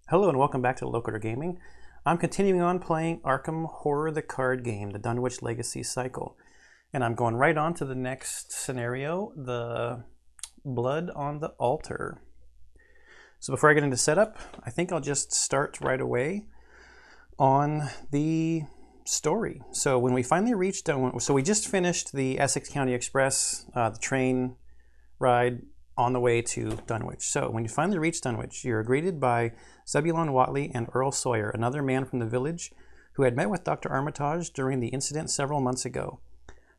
Hello and welcome back to Locator Gaming. I'm continuing on playing Arkham Horror the card game, the Dunwich Legacy cycle. And I'm going right on to the next scenario, the Blood on the Altar. So before I get into setup, I think I'll just start right away on the story. So when we finally reached, so we just finished the Essex County Express, the train ride on the way to Dunwich. So when you finally reach Dunwich, you're greeted by Zebulon Whatley and Earl Sawyer, another man from the village who had met with Dr. Armitage during the incident several months ago.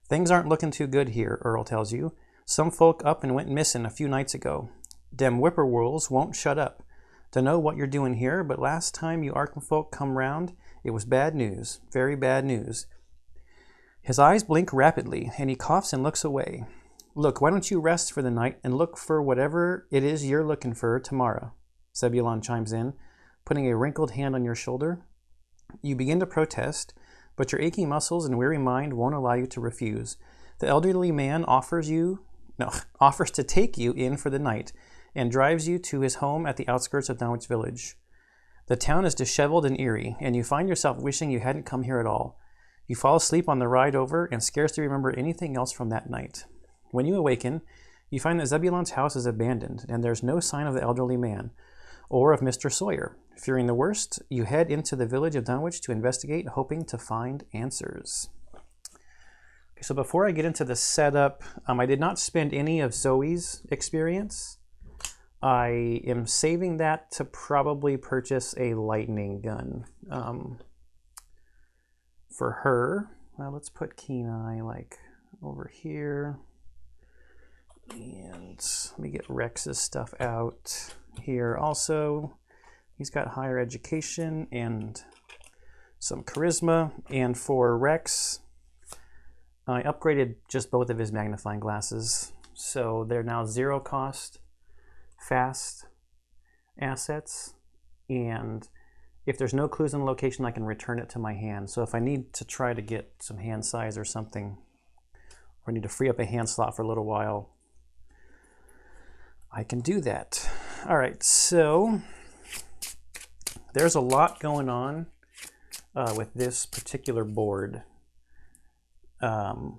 Things aren't looking too good here, Earl tells you. Some folk up and went missing a few nights ago. Dem whippoorwills won't shut up. Dunno what you're doing here, but last time you Arkham folk come round, it was bad news, very bad news. His eyes blink rapidly, and he coughs and looks away. Look, why don't you rest for the night and look for whatever it is you're looking for tomorrow? Zebulon chimes in, putting a wrinkled hand on your shoulder. You begin to protest, but your aching muscles and weary mind won't allow you to refuse. The elderly man offers to take you in for the night and drives you to his home at the outskirts of Dunwich Village. The town is disheveled and eerie, and you find yourself wishing you hadn't come here at all. You fall asleep on the ride over and scarcely remember anything else from that night. When you awaken, you find that Zebulon's house is abandoned, and there's no sign of the elderly man, or of Mr. Sawyer. Fearing the worst, you head into the village of Dunwich to investigate, hoping to find answers. Okay, so before I get into the setup, I did not spend any of Zoe's experience. I am saving that to probably purchase a lightning gun. For her, well, let's put Keen Eye like over here. And let me get Rex's stuff out here also. He's got higher education and some charisma. And for Rex, I upgraded just both of his magnifying glasses. So they're now 0 cost, fast assets. And if there's no clues in the location, I can return it to my hand. So if I need to try to get some hand size or something, or need to free up a hand slot for a little while, I can do that. All right, so there's a lot going on with this particular board. And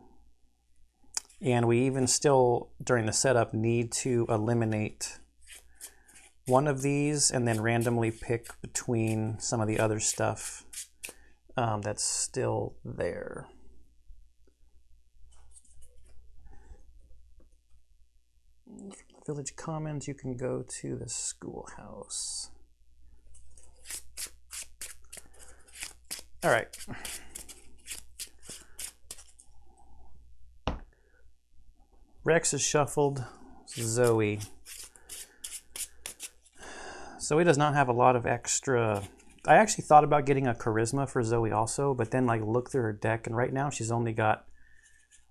we even still, during the setup, need to eliminate one of these and then randomly pick between some of the other stuff that's still there. Village Commons, you can go to the schoolhouse. All right. Rex is shuffled. Zoe. Zoe does not have a lot of extra. I actually thought about getting a charisma for Zoe also, but then like look through her deck, and right now she's only got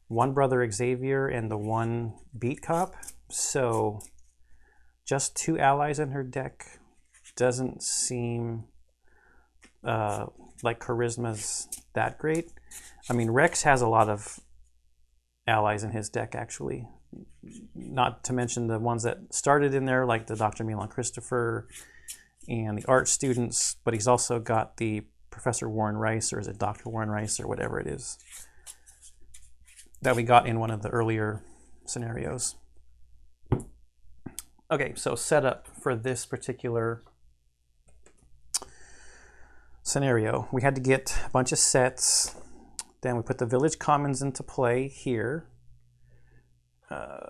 one brother Xavier and the one beat cop. So just 2 allies in her deck doesn't seem like charisma's that great. I mean, Rex has a lot of allies in his deck, actually. Not to mention the ones that started in there, like the Dr. Milan Christopher and the art students, but he's also got the Professor Warren Rice, or is it Dr. Warren Rice, or whatever it is, that we got in one of the earlier scenarios. Okay, so setup for this particular scenario. We had to get a bunch of sets. Then we put the Village Commons into play here,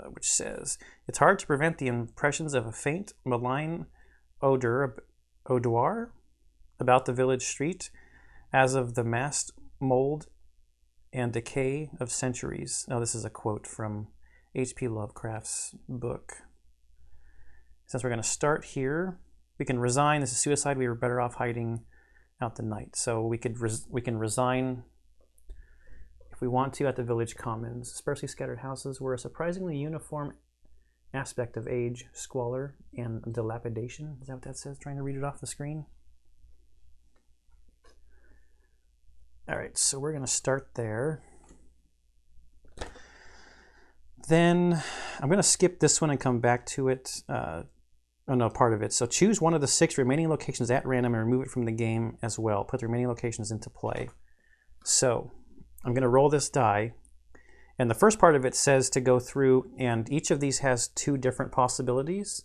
which says, it's hard to prevent the impressions of a faint, malign odor about the village street as of the massed mold and decay of centuries. Now, this is a quote from H.P. Lovecraft's book. Since we're going to start here, we can resign. This is suicide. We were better off hiding out the night. So we can resign if we want to at the Village Commons. Sparsely scattered houses were a surprisingly uniform aspect of age, squalor, and dilapidation. Is that what that says? Trying to read it off the screen. All right, so we're going to start there. Then I'm going to skip this one and come back to it Oh no, part of it. So choose one of the 6 remaining locations at random and remove it from the game as well. Put the remaining locations into play. So I'm going to roll this die. And the first part of it says to go through, and each of these has 2 different possibilities.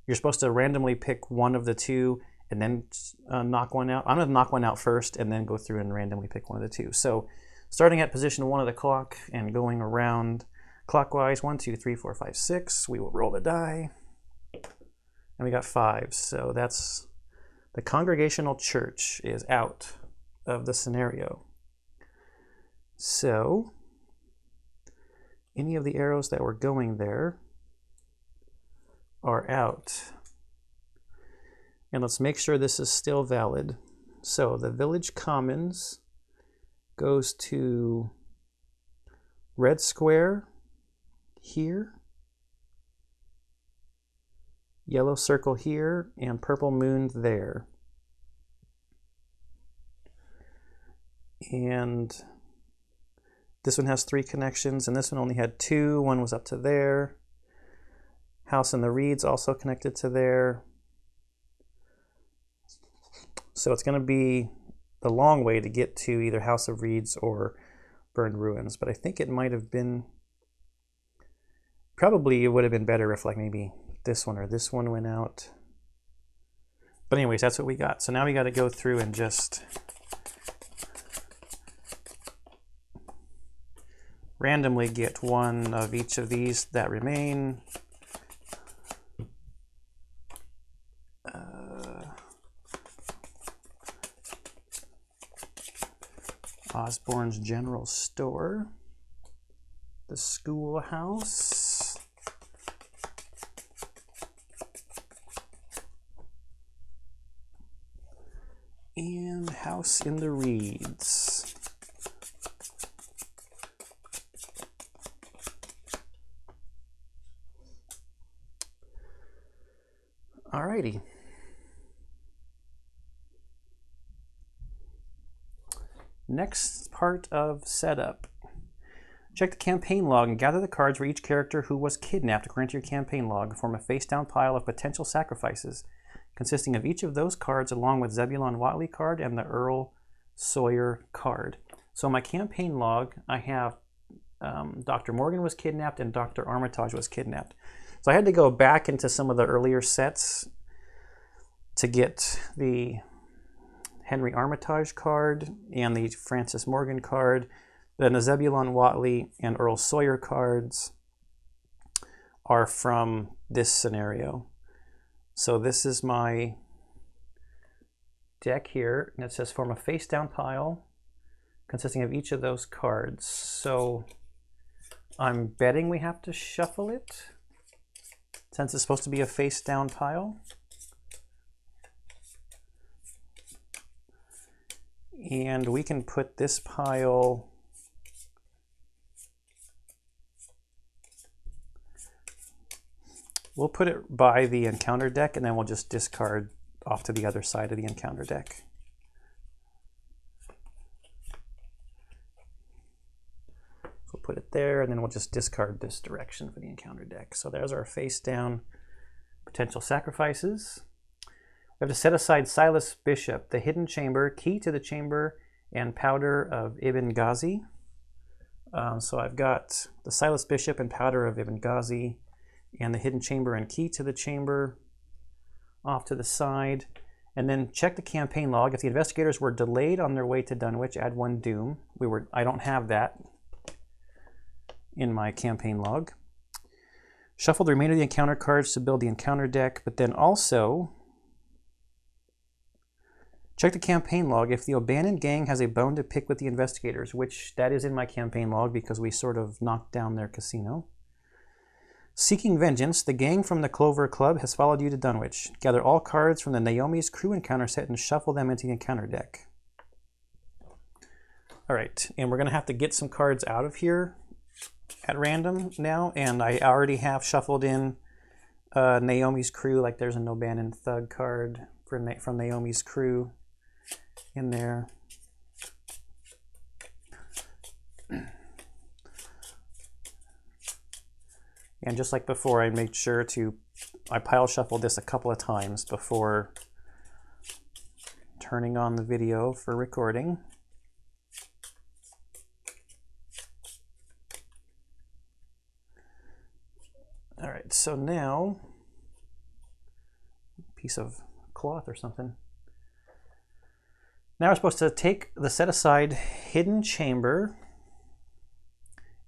You're supposed to randomly pick one of the 2 and then knock one out. I'm going to knock one out first and then go through and randomly pick one of the 2. So starting at position 1 of the clock and going around clockwise, 1, 2, 3, 4, 5, 6, we will roll the die. And we got 5. So that's the Congregational Church is out of the scenario. So any of the arrows that were going there are out. And let's make sure this is still valid. So the Village Commons goes to red square here, yellow circle here, and purple moon there. And this one has 3 connections, and this one only had 2. One was up to there. House in the Reeds also connected to there. So it's going to be the long way to get to either House of Reeds or Burned Ruins. But I think it might have been, probably it would have been better if like maybe this one or this one went out. But anyways, that's what we got. So now we got to go through and just randomly get one of each of these that remain. Osborne's General Store, the Schoolhouse, and House in the Reeds. Alrighty. Next part of setup. Check the campaign log and gather the cards for each character who was kidnapped according to your campaign log. Form a face-down pile of potential sacrifices consisting of each of those cards along with Zebulon Whatley card and the Earl Sawyer card. So in my campaign log, I have Dr. Morgan was kidnapped and Dr. Armitage was kidnapped. So I had to go back into some of the earlier sets to get the Henry Armitage card and the Francis Morgan card. Then the Zebulon Whatley and Earl Sawyer cards are from this scenario. So this is my deck here, and it says form a face-down pile consisting of each of those cards. So I'm betting we have to shuffle it since it's supposed to be a face-down pile. And we can put this pile we'll put it by the encounter deck, and then we'll just discard off to the other side of the encounter deck. We'll put it there, and then we'll just discard this direction for the encounter deck. So there's our face down potential sacrifices. We have to set aside Silas Bishop, the Hidden Chamber, Key to the Chamber, and Powder of Ibn Ghazi. So I've got the Silas Bishop and Powder of Ibn Ghazi, and the Hidden Chamber and Key to the Chamber off to the side. And then check the campaign log. If the investigators were delayed on their way to Dunwich, add 1 doom. I don't have that in my campaign log. Shuffle the remainder of the encounter cards to build the encounter deck, but then also check the campaign log if the abandoned gang has a bone to pick with the investigators, which that is in my campaign log because we sort of knocked down their casino. Seeking vengeance, the gang from the Clover Club has followed you to Dunwich. Gather all cards from the Naomi's crew encounter set and shuffle them into the encounter deck. All right, and we're going to have to get some cards out of here at random now, and I already have shuffled in Naomi's crew, like there's an O'Bannon Thug card from Naomi's crew in there. And just like before, I made sure I pile shuffled this a couple of times before turning on the video for recording. All right, so now, piece of cloth or something. Now we're supposed to take the set aside hidden chamber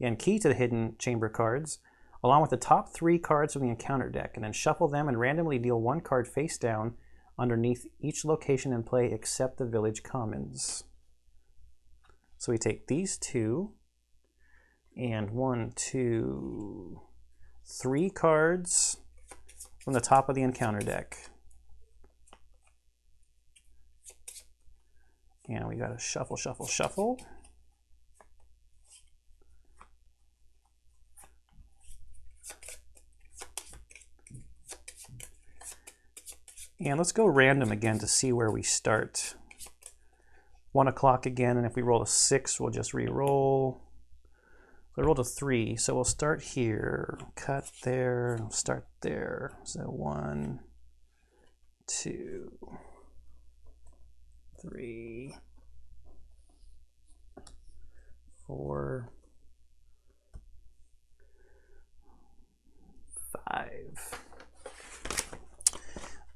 and key to the hidden chamber cards, along with the top 3 cards from the encounter deck, and then shuffle them and randomly deal 1 card face down underneath each location in play except the village commons. So we take these 2 and 1, 2, 3 cards from the top of the encounter deck. And we gotta shuffle, shuffle, shuffle. And let's go random again to see where we start. 1 o'clock again, and if we roll a 6, we'll just re-roll. I rolled a 3, so we'll start here, cut there, start there. So 1, 2, 3, 4, 5.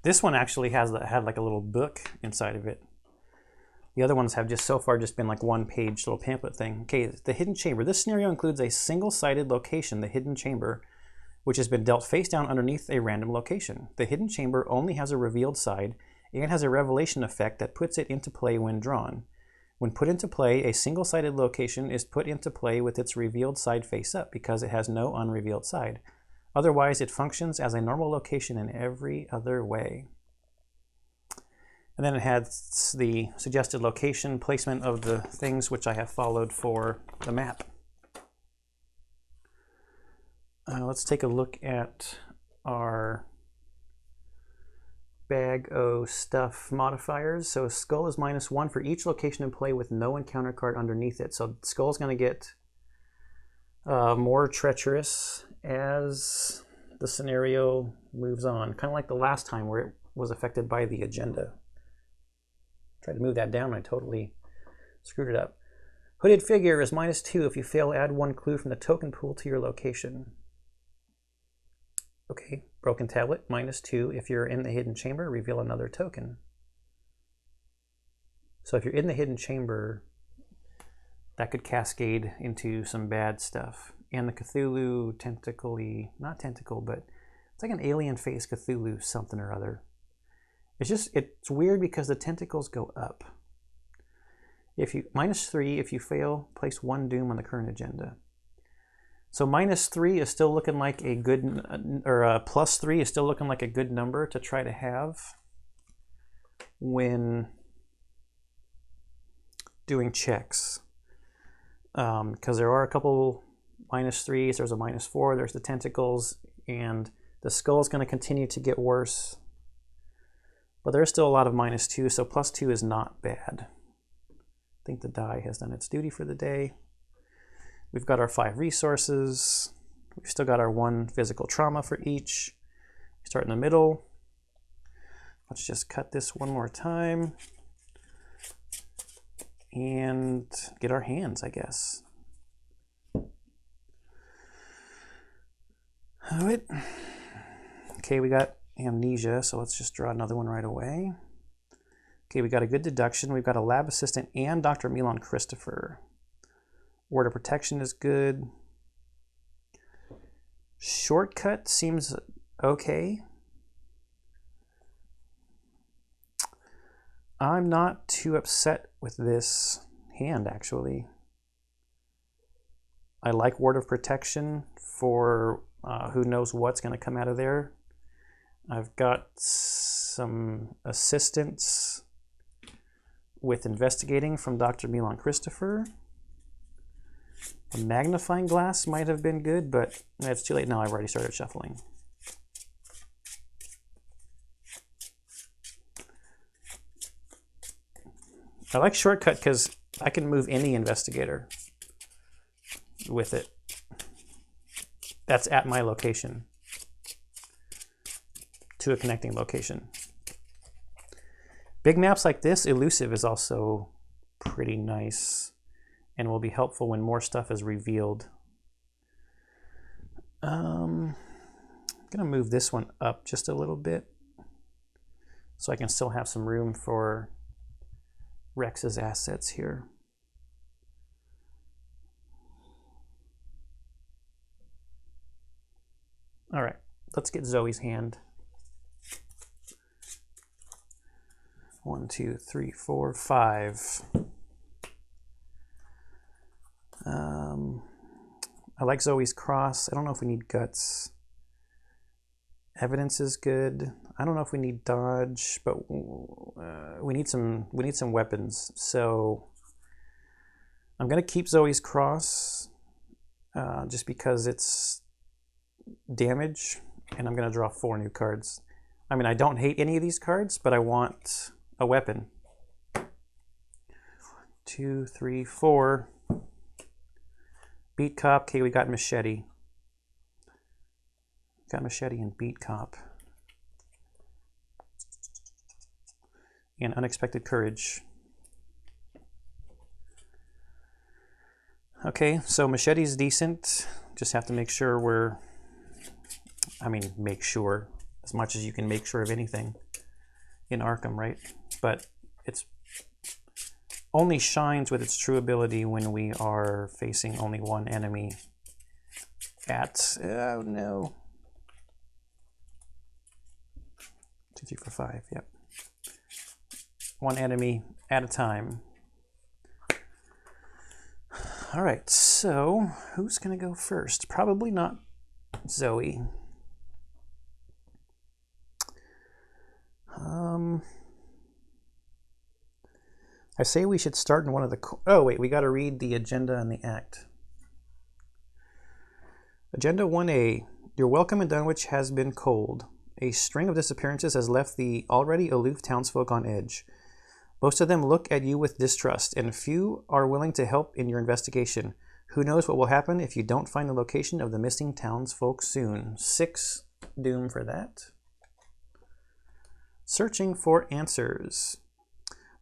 This one actually had like a little book inside of it. The other ones have just so far just been like 1-page little pamphlet thing. Okay, the hidden chamber. This scenario includes a single-sided location, the hidden chamber, which has been dealt face down underneath a random location. The hidden chamber only has a revealed side and has a revelation effect that puts it into play when drawn. When put into play, a single-sided location is put into play with its revealed side face up because it has no unrevealed side. Otherwise, it functions as a normal location in every other way. And then it has the suggested location placement of the things which I have followed for the map. Let's take a look at our bag o' stuff modifiers. So skull is -1 for each location in play with no encounter card underneath it. So skull is going to get more treacherous as the scenario moves on, kind of like the last time where it was affected by the agenda. Tried to move that down and I totally screwed it up. Hooded figure is -2 if you fail, add 1 clue from the token pool to your location. Okay, broken tablet, -2 if you're in the hidden chamber, reveal another token. So if you're in the hidden chamber, that could cascade into some bad stuff. And the Cthulhu tentacly, not tentacle, but it's like an alien face Cthulhu something or other. It's weird because the tentacles go up. If you -3 if you fail, place 1 doom on the current agenda. So -3 is still looking like a good, or +3 is still looking like a good number to try to have when doing checks. Because there are a couple -3s, there's a -4, there's the tentacles, and the skull is going to continue to get worse. But there's still a lot of -2, so +2 is not bad. I think the die has done its duty for the day. We've got our 5 resources. We've still got our 1 physical trauma for each. We start in the middle. Let's just cut this one more time. And get our hands, I guess. All right. Okay, we got amnesia, so let's just draw another one right away. Okay, we got a good deduction. We've got a lab assistant and Dr. Milan Christopher. Word of protection is good. Shortcut seems okay. I'm not too upset with this hand, actually. I like Word of Protection for who knows what's going to come out of there. I've got some assistance with investigating from Dr. Milan Christopher. A magnifying glass might have been good, but it's too late now. I've already started shuffling. I like shortcut because I can move any investigator with it. that's at my location to a connecting location. Big maps like this, elusive is also pretty nice and will be helpful when more stuff is revealed. I'm gonna move this one up just a little bit so I can still have some room for Rex's assets here. All right, let's get Zoe's hand. 1, 2, 3, 4, 5. I like Zoe's cross. I don't know if we need guts. Evidence is good. I don't know if we need dodge, but we need some weapons. So I'm gonna keep Zoe's cross just because it's damage, and I'm gonna draw 4 new cards. I mean, I don't hate any of these cards, but I want a weapon. 2, 3, 4. Beat cop. Okay, we got machete. Got machete and beat cop. And unexpected courage. Okay, so machete's decent. Just have to make sure make sure as much as you can make sure of anything in Arkham, right? But it's only shines with its true ability when we are facing only one enemy at, oh no. 2, 3, 4, 5, yep. One enemy at a time. All right, so who's gonna go first? Probably not Zoe. I say we should start in one of the... Oh, wait, we got to read the agenda and the act. Agenda 1A. Your welcome in Dunwich has been cold. A string of disappearances has left the already aloof townsfolk on edge. Most of them look at you with distrust, and few are willing to help in your investigation. Who knows what will happen if you don't find the location of the missing townsfolk soon. 6 doom for that. Searching for answers.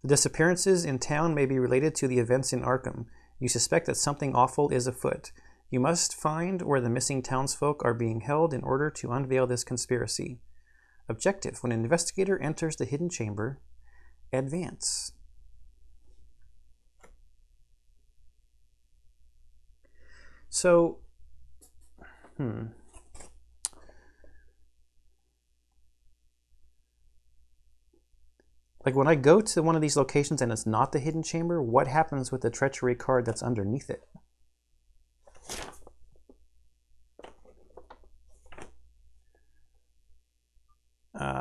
The disappearances in town may be related to the events in Arkham. You suspect that something awful is afoot. You must find where the missing townsfolk are being held in order to unveil this conspiracy. Objective: when an investigator enters the hidden chamber, advance. So, like when I go to one of these locations and it's not the hidden chamber, what happens with the treachery card that's underneath it?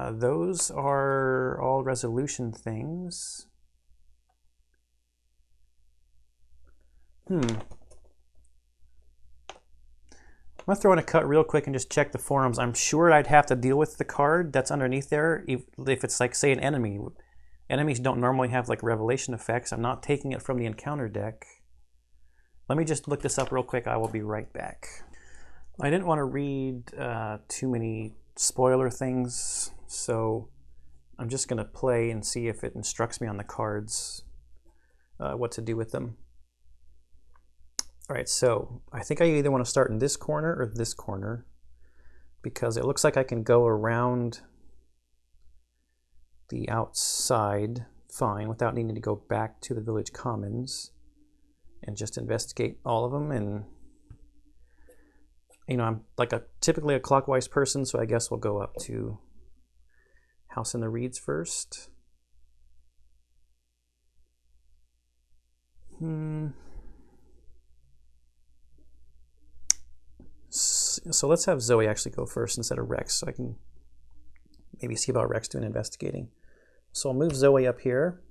Those are all resolution things. I'm gonna throw in a cut real quick and just check the forums. I'm sure I'd have to deal with the card that's underneath there if it's like, say, an enemy. Enemies don't normally have like revelation effects. I'm not taking it from the encounter deck. Let me just look this up real quick. I will be right back. I didn't want to read too many spoiler things, so I'm just going to play and see if it instructs me on the cards what to do with them. All right, so I think I either want to start in this corner or this corner because it looks like I can go around the outside fine without needing to go back to the village commons and just investigate all of them. And you know, I'm like typically a clockwise person, so I guess we'll go up to House in the Reeds first. So let's have Zoe actually go first instead of Rex, so I can maybe see about Rex doing investigating. So I'll move Zoe up here.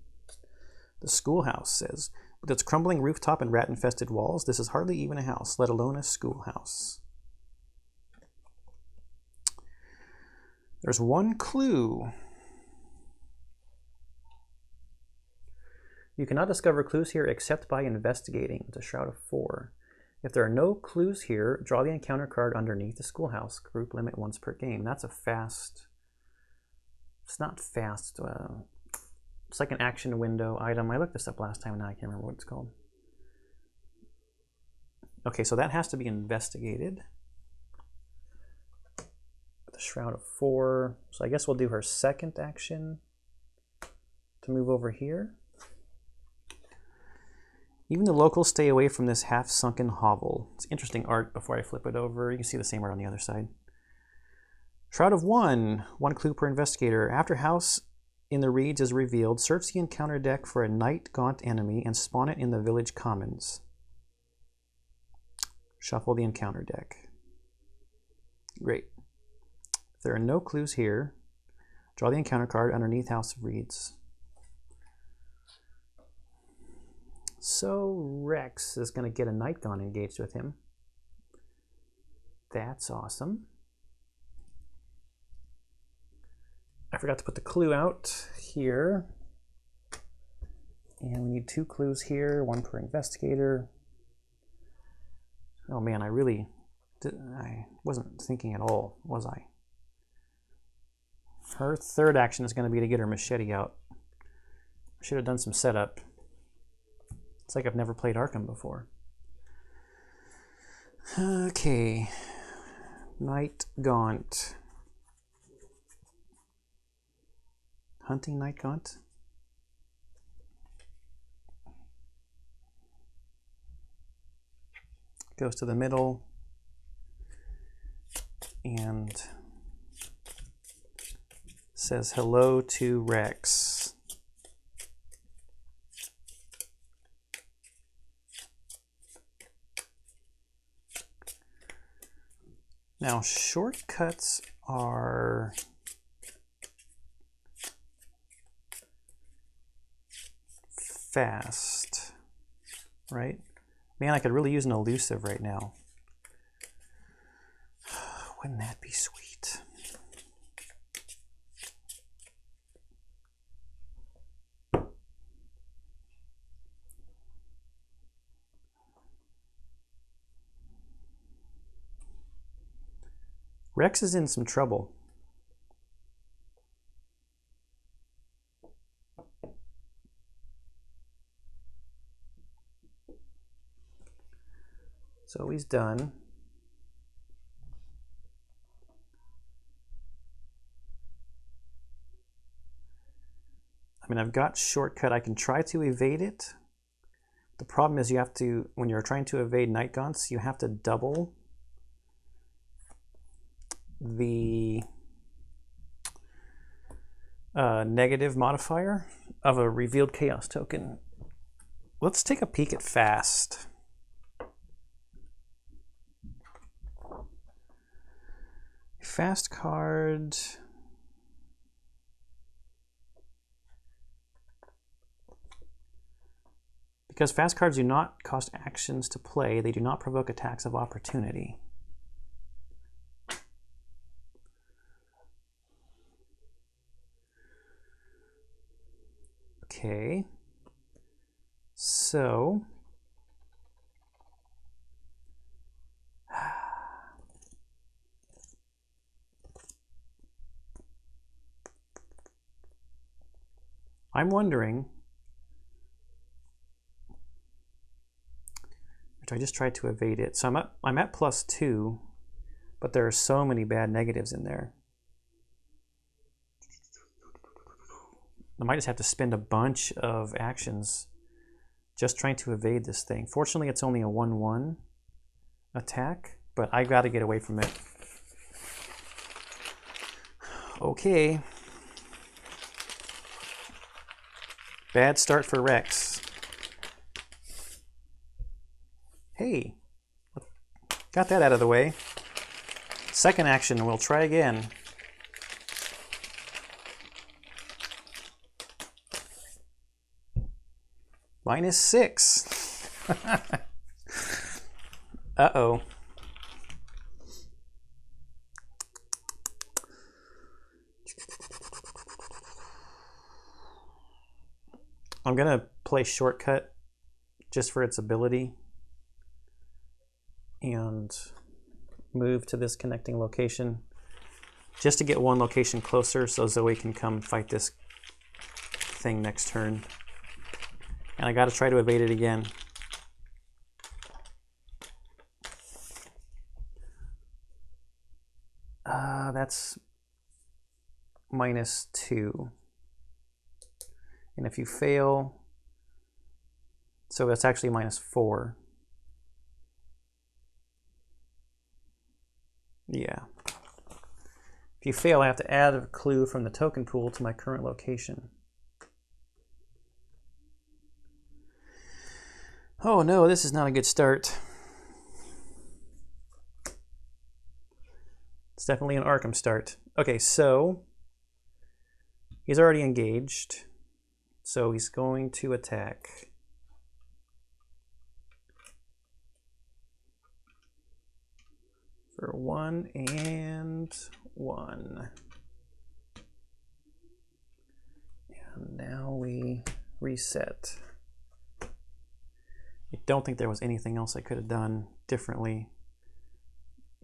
The schoolhouse says, with its crumbling rooftop and rat-infested walls, this is hardly even a house, let alone a schoolhouse. There's one clue. You cannot discover clues here except by investigating. It's a Shroud of 4. If there are no clues here, draw the encounter card underneath the schoolhouse. Group limit once per game. That's a fast... It's not fast. It's like an action window item. I looked this up last time, and now I can't remember what it's called. Okay, so that has to be investigated. The Shroud of 4. So I guess we'll do her second action to move over here. Even the locals stay away from this half-sunken hovel. It's interesting art before I flip it over. You can see the same art on the other side. Shroud of 1. 1 clue per investigator. After house in the reeds is revealed, search the encounter deck for a night gaunt enemy and spawn it in the village commons. Shuffle the encounter deck. Great. If there are no clues here, draw the encounter card underneath House of Reeds. So Rex is going to get a night gaunt engaged with him. That's awesome. I forgot to put the clue out here. And we need 2 clues here, 1 per investigator. Oh man, I wasn't thinking at all, was I? Her third action is going to be to get her machete out. I should have done some setup. It's like I've never played Arkham before. Okay. Night Gaunt. Hunting Night Gaunt. Goes to the middle and says hello to Rex. Now, shortcuts are fast, right? Man, I could really use an elusive right now. Wouldn't that be sweet? Rex is in some trouble. So he's done. I mean, I've got shortcut. I can try to evade it. The problem is you have to, when you're trying to evade night gaunts, you have to double the negative modifier of a revealed chaos token. Let's take a peek at fast. Fast card. Because fast cards do not cost actions to play, they do not provoke attacks of opportunity. Okay. So I'm wondering, which I just tried to evade it. So I'm at +2, but there are so many bad negatives in there. I might just have to spend a bunch of actions just trying to evade this thing. Fortunately, it's only a 1/1 attack, but I got to get away from it. Okay. Bad start for Rex. Hey, got that out of the way. Second action, we'll try again. -6. Uh-oh. I'm gonna play shortcut just for its ability. and move to this connecting location just to get one location closer so Zoe can come fight this thing next turn. And I got to try to evade it again. That's -2. And if you fail, so that's actually -4. Yeah. If you fail, I have to add a clue from the token pool to my current location. Oh no, this is not a good start. It's definitely an Arkham start. Okay, so he's already engaged, so he's going to attack. For 1 and 1. And now we reset. I don't think there was anything else I could have done differently.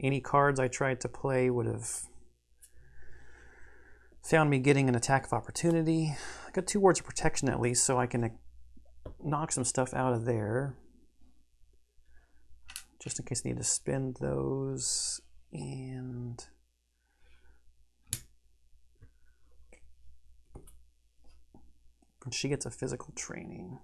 Any cards I tried to play would have found me getting an attack of opportunity. I got 2 words of protection at least, so I can knock some stuff out of there. Just in case I need to spend those. And she gets a physical training.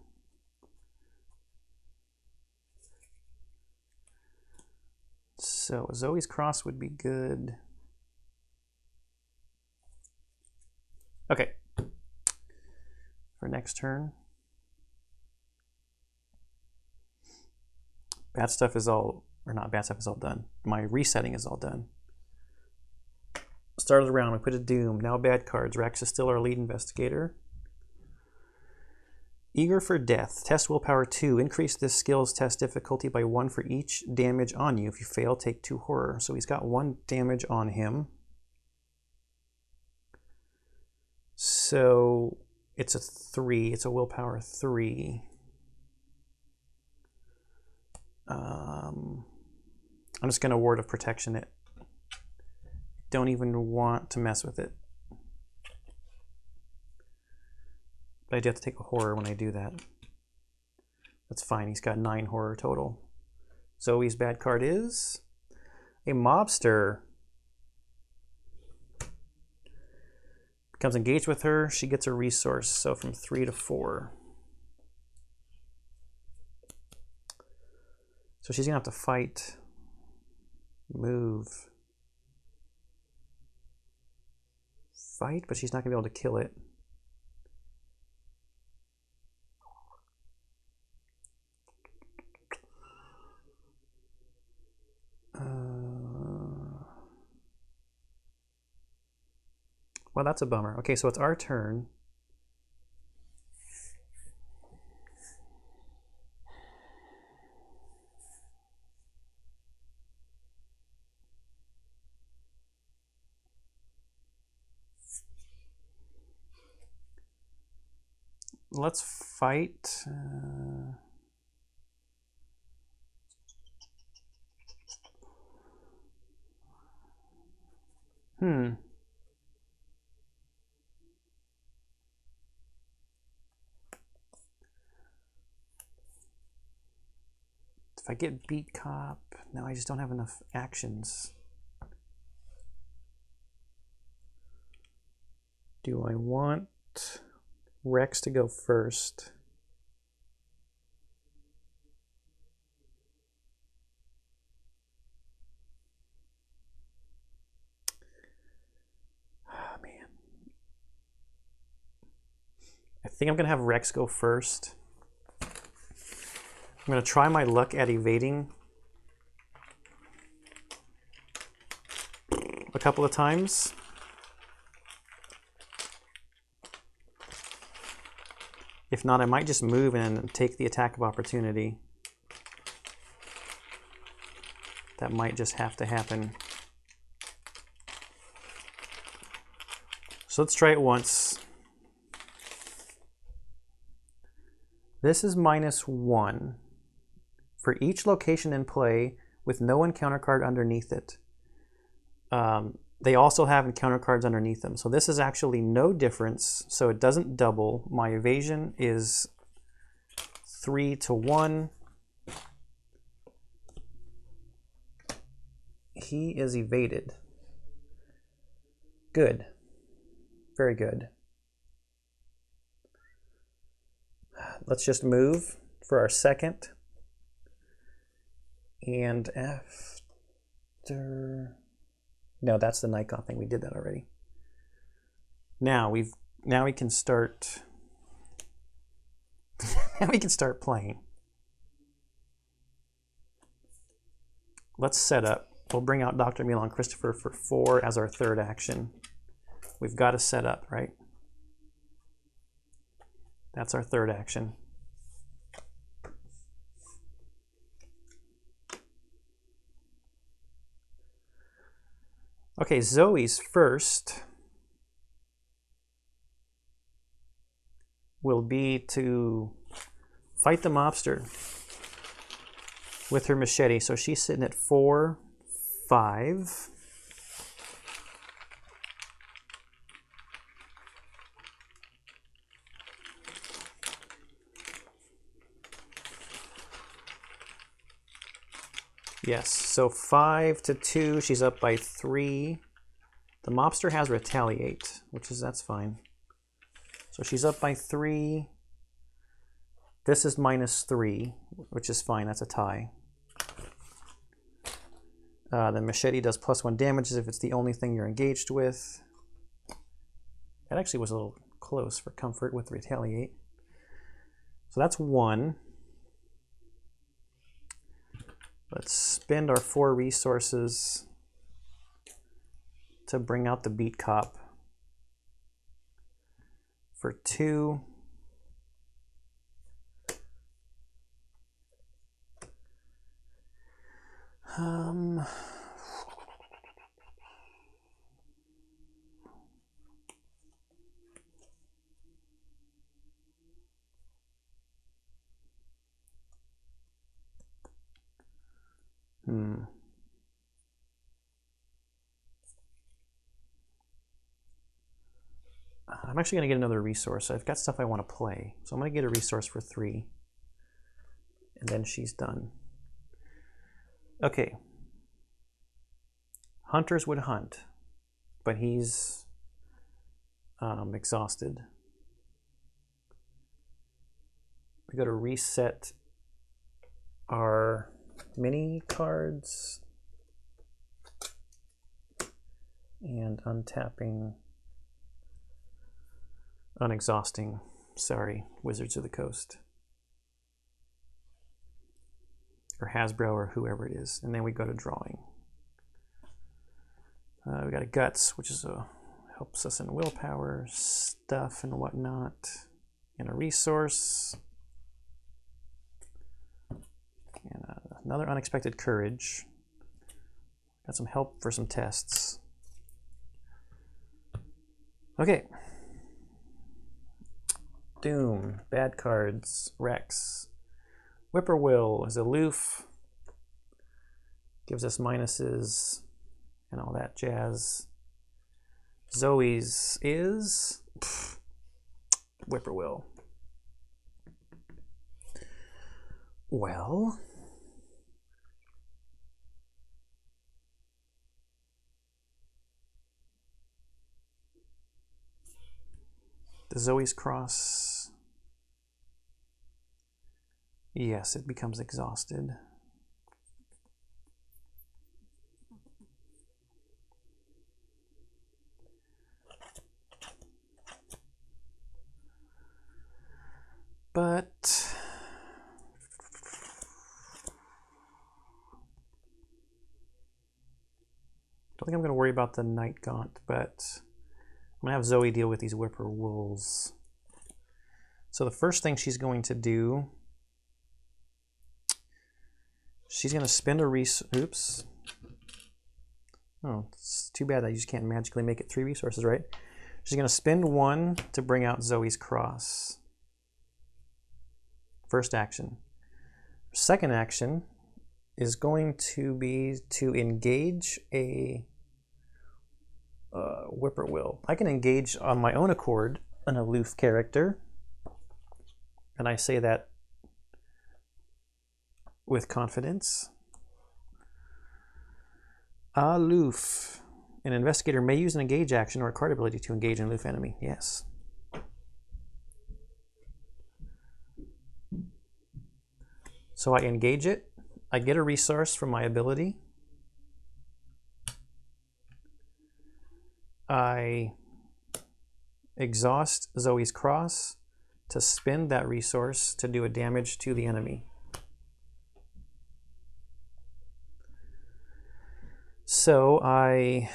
So Zoe's Cross would be good. Okay. For next turn. Bad stuff is all, or not bad stuff is all done. My resetting is all done. Start of the round, we put a Doom. Now bad cards. Rex is still our lead investigator. Eager for Death. Test Willpower 2. Increase this skill's test difficulty by 1 for each damage on you. If you fail, take 2 horror. So he's got 1 damage on him. So it's a 3. It's a Willpower 3. I'm just going to Word of Protection it. Don't even want to mess with it. But I do have to take a horror when I do that. That's fine. He's got 9 horror total. Zoe's bad card is a Mobster. Becomes engaged with her. She gets a resource. So from 3 to 4. So she's going to have to fight, move, fight, but she's not going to be able to kill it. Well, that's a bummer. Okay, so it's our turn. Let's fight. If I get Beat Cop, now I just don't have enough actions. Do I want Rex to go first? Oh, man. I think I'm going to have Rex go first. I'm going to try my luck at evading a couple of times. If not, I might just move and take the attack of opportunity. That might just have to happen. So let's try it once. This is -1. For each location in play, with no encounter card underneath it. They also have encounter cards underneath them. So this is actually no difference. So it doesn't double. My evasion is 3 to 1. He is evaded. Good. Very good. Let's just move for our second. And after... No, that's the Nikon thing. We did that already. Now we can start. Now we can start playing. Let's set up. We'll bring out Dr. Milan Christopher for 4 as our third action. We've got to set up, right? That's our third action. Okay, Zoe's first will be to fight the mobster with her machete. So she's sitting at 4, 5. Yes, so 5 to 2, she's up by 3. The mobster has retaliate, that's fine. So she's up by 3. This is -3, which is fine, that's a tie. The machete does +1 damage if it's the only thing you're engaged with. That actually was a little close for comfort with retaliate. So that's 1. Let's spend our 4 resources to bring out the beat cop for 2. I'm actually going to get another resource. I've got stuff I want to play. So I'm going to get a resource for 3. And then she's done. Okay. Hunters would hunt, but he's exhausted. We got to reset our mini cards and untapping, unexhausting, sorry, Wizards of the Coast. Or Hasbro or whoever it is. And then we go to drawing. We got a Guts, which is helps us in willpower stuff and whatnot. And a resource. And another unexpected courage. Got some help for some tests. Okay. Doom, bad cards, Rex. Whippoorwill is aloof. Gives us minuses and all that jazz. Zoe's is Whippoorwill. Well, the Zoe's cross, yes, it becomes exhausted. But I don't think I'm going to worry about the night gaunt, but I'm going to have Zoe deal with these whippoorwills. So the first thing she's going to do, she's going to spend a oops. Oh, it's too bad that you just can't magically make it 3 resources, right? She's going to spend 1 to bring out Zoe's cross. First action. Second action, is going to be to engage a whippoorwill. I can engage on my own accord an aloof character, and I say that with confidence. Aloof. An investigator may use an engage action or a card ability to engage an aloof enemy. Yes. So I engage it. I get a resource from my ability. I exhaust Zoe's Cross to spend that resource to do a damage to the enemy. So I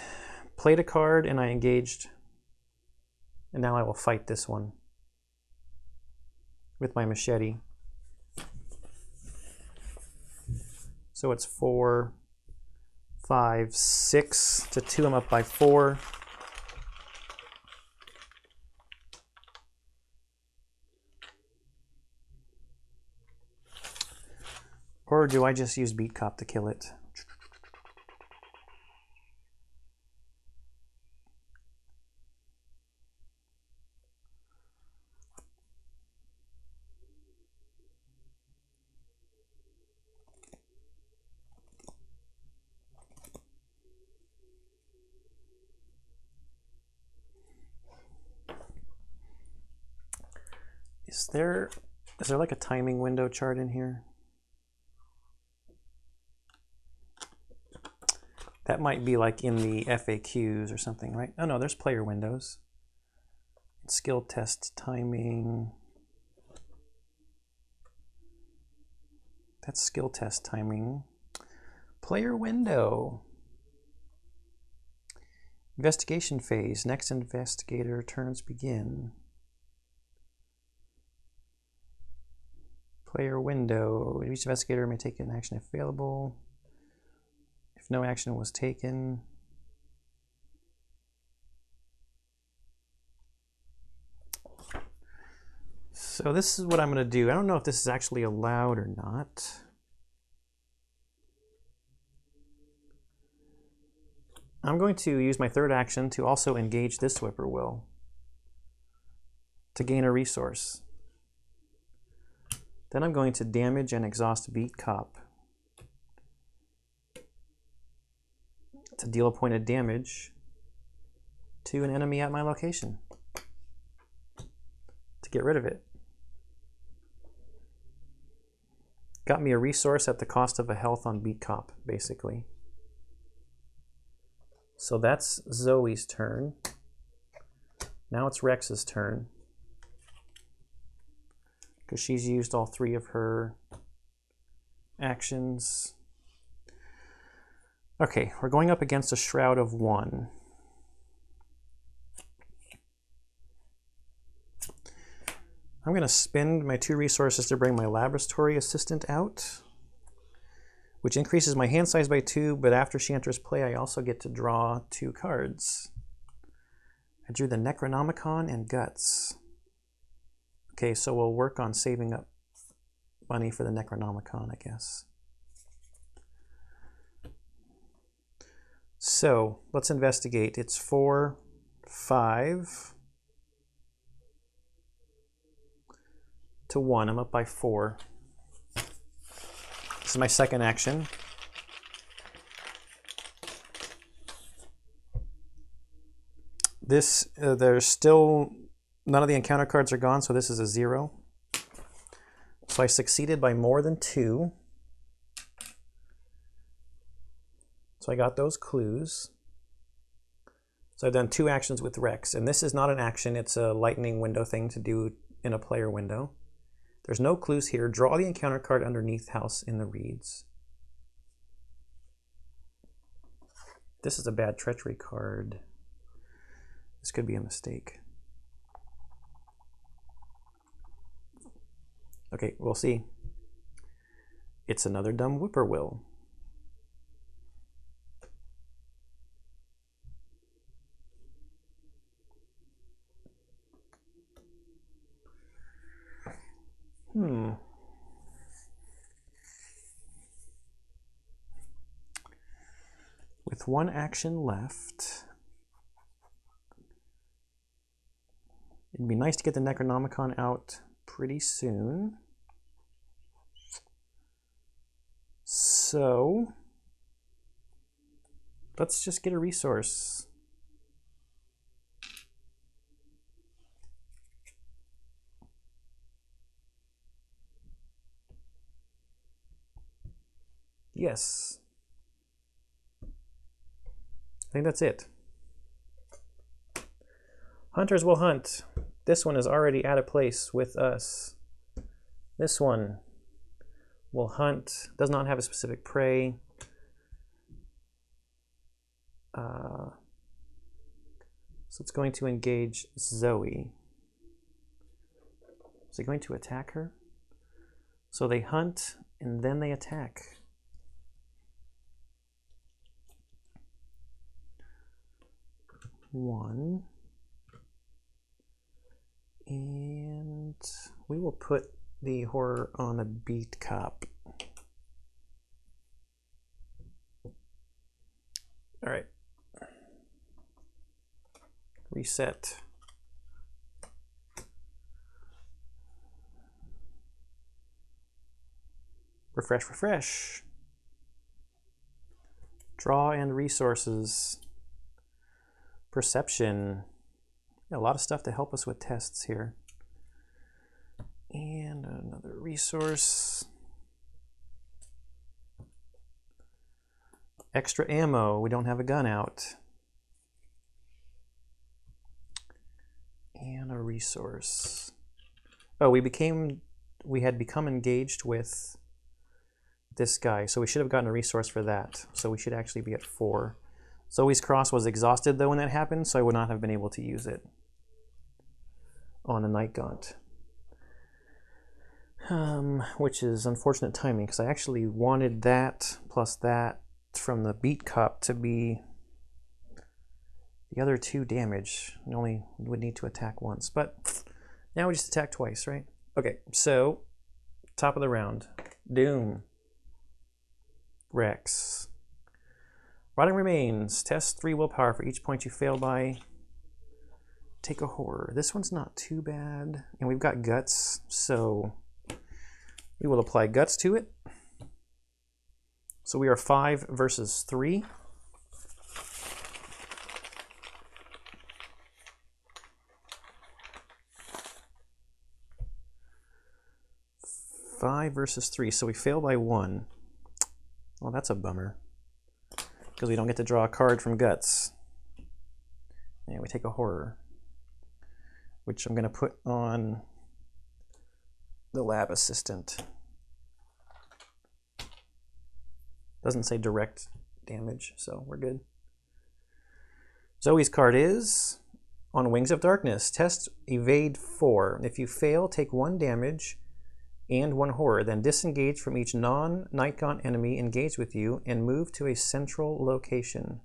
played a card and I engaged, and now I will fight this one with my machete. So it's 4, 5, 6 to 2. I'm up by 4. Or do I just use Beat Cop to kill it? Is there like a timing window chart in here? That might be like in the FAQs or something, right? Oh no, there's player windows. Skill test timing. That's skill test timing. Player window. Investigation phase. Next investigator turns begin. Player window. Each investigator may take an action if available. If no action was taken. So this is what I'm going to do. I don't know if this is actually allowed or not. I'm going to use my third action to also engage this whippoorwill to gain a resource. Then I'm going to damage and exhaust Beat Cop to deal a point of damage to an enemy at my location to get rid of it. Got me a resource at the cost of a health on Beat Cop, basically. So that's Zoe's turn. Now it's Rex's turn, because she's used all 3 of her actions. Okay, we're going up against a Shroud of 1. I'm going to spend my 2 resources to bring my laboratory assistant out, which increases my hand size by 2, but after she enters play, I also get to draw 2 cards. I drew the Necronomicon and Guts. Okay, so we'll work on saving up money for the Necronomicon, I guess. So let's investigate. It's 4, 5 to 1. I'm up by 4. This is my second action. This, there's still, none of the encounter cards are gone, so this is a 0. So I succeeded by more than 2. So I got those clues. So I've done 2 actions with Rex, and this is not an action, it's a lightning window thing to do in a player window. There's no clues here. Draw the encounter card underneath house in the reeds. This is a bad treachery card. This could be a mistake. Okay, we'll see. It's another dumb whippoorwill. with one action left. It'd be nice to get the Necronomicon out pretty soon. So let's just get a resource. Yes. I think that's it. Hunters will hunt. This one is already at a place with us. This one will hunt, does not have a specific prey. So it's going to engage Zoe. Is it going to attack her? So they hunt and then they attack. One. And we will put the horror on a beat cop. All right. Reset. Refresh, refresh. Draw and resources. Perception. A lot of stuff to help us with tests here. And another resource. Extra ammo. We don't have a gun out. And a resource. Oh, we had become engaged with this guy, so we should have gotten a resource for that. So we should actually be at 4. Zoe's cross was exhausted though when that happened, so I would not have been able to use it on the night gaunt. Which is unfortunate timing, because I actually wanted that plus that from the beat cop to be the other 2 damage. We only would need to attack once, but now we just attack twice, right? Okay, so top of the round. Doom. Rex. Rotting Remains. Test 3 willpower for each point you fail by. Take a horror. This one's not too bad. And we've got guts, so we will apply guts to it. So we are 5 versus 3. Five versus 3, so we fail by 1. Well, that's a bummer, because we don't get to draw a card from guts. And we take a horror, which I'm going to put on the lab assistant. Doesn't say direct damage, so we're good. Zoe's card is on Wings of Darkness. Test evade 4. If you fail, take 1 damage and 1 horror, then disengage from each non-night gaunt enemy engaged with you and move to a central location.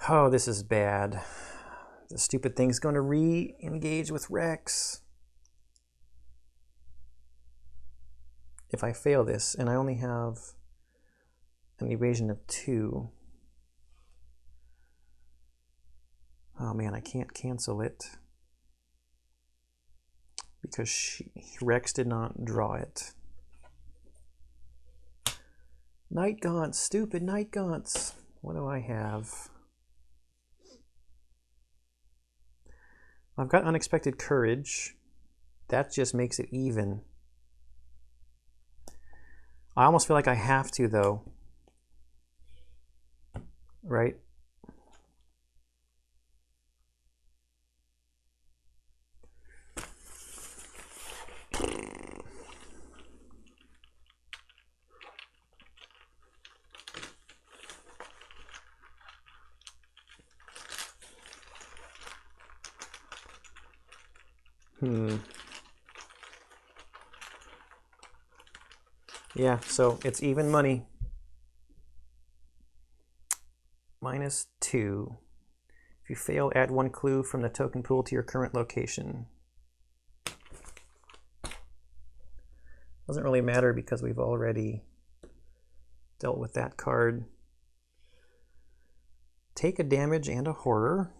Oh, this is bad. The stupid thing's going to re-engage with Rex. If I fail this, and I only have an evasion of 2. Oh man, I can't cancel it because Rex did not draw it. Night gaunts, stupid night gaunts. What do I have? I've got Unexpected Courage. That just makes it even. I almost feel like I have to though. Right? Yeah, so it's even money. -2. If you fail, add 1 clue from the token pool to your current location. Doesn't really matter because we've already dealt with that card. Take a damage and a horror.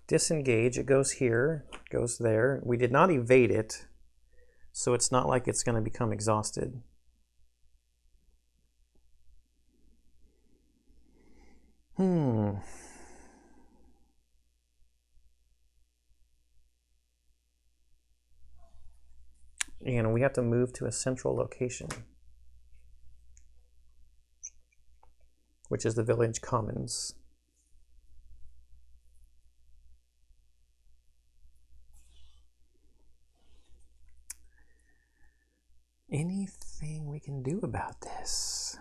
Disengage, it goes here, goes there. We did not evade it, so it's not like it's going to become exhausted. And we have to move to a central location, which is the village commons. Anything we can do about this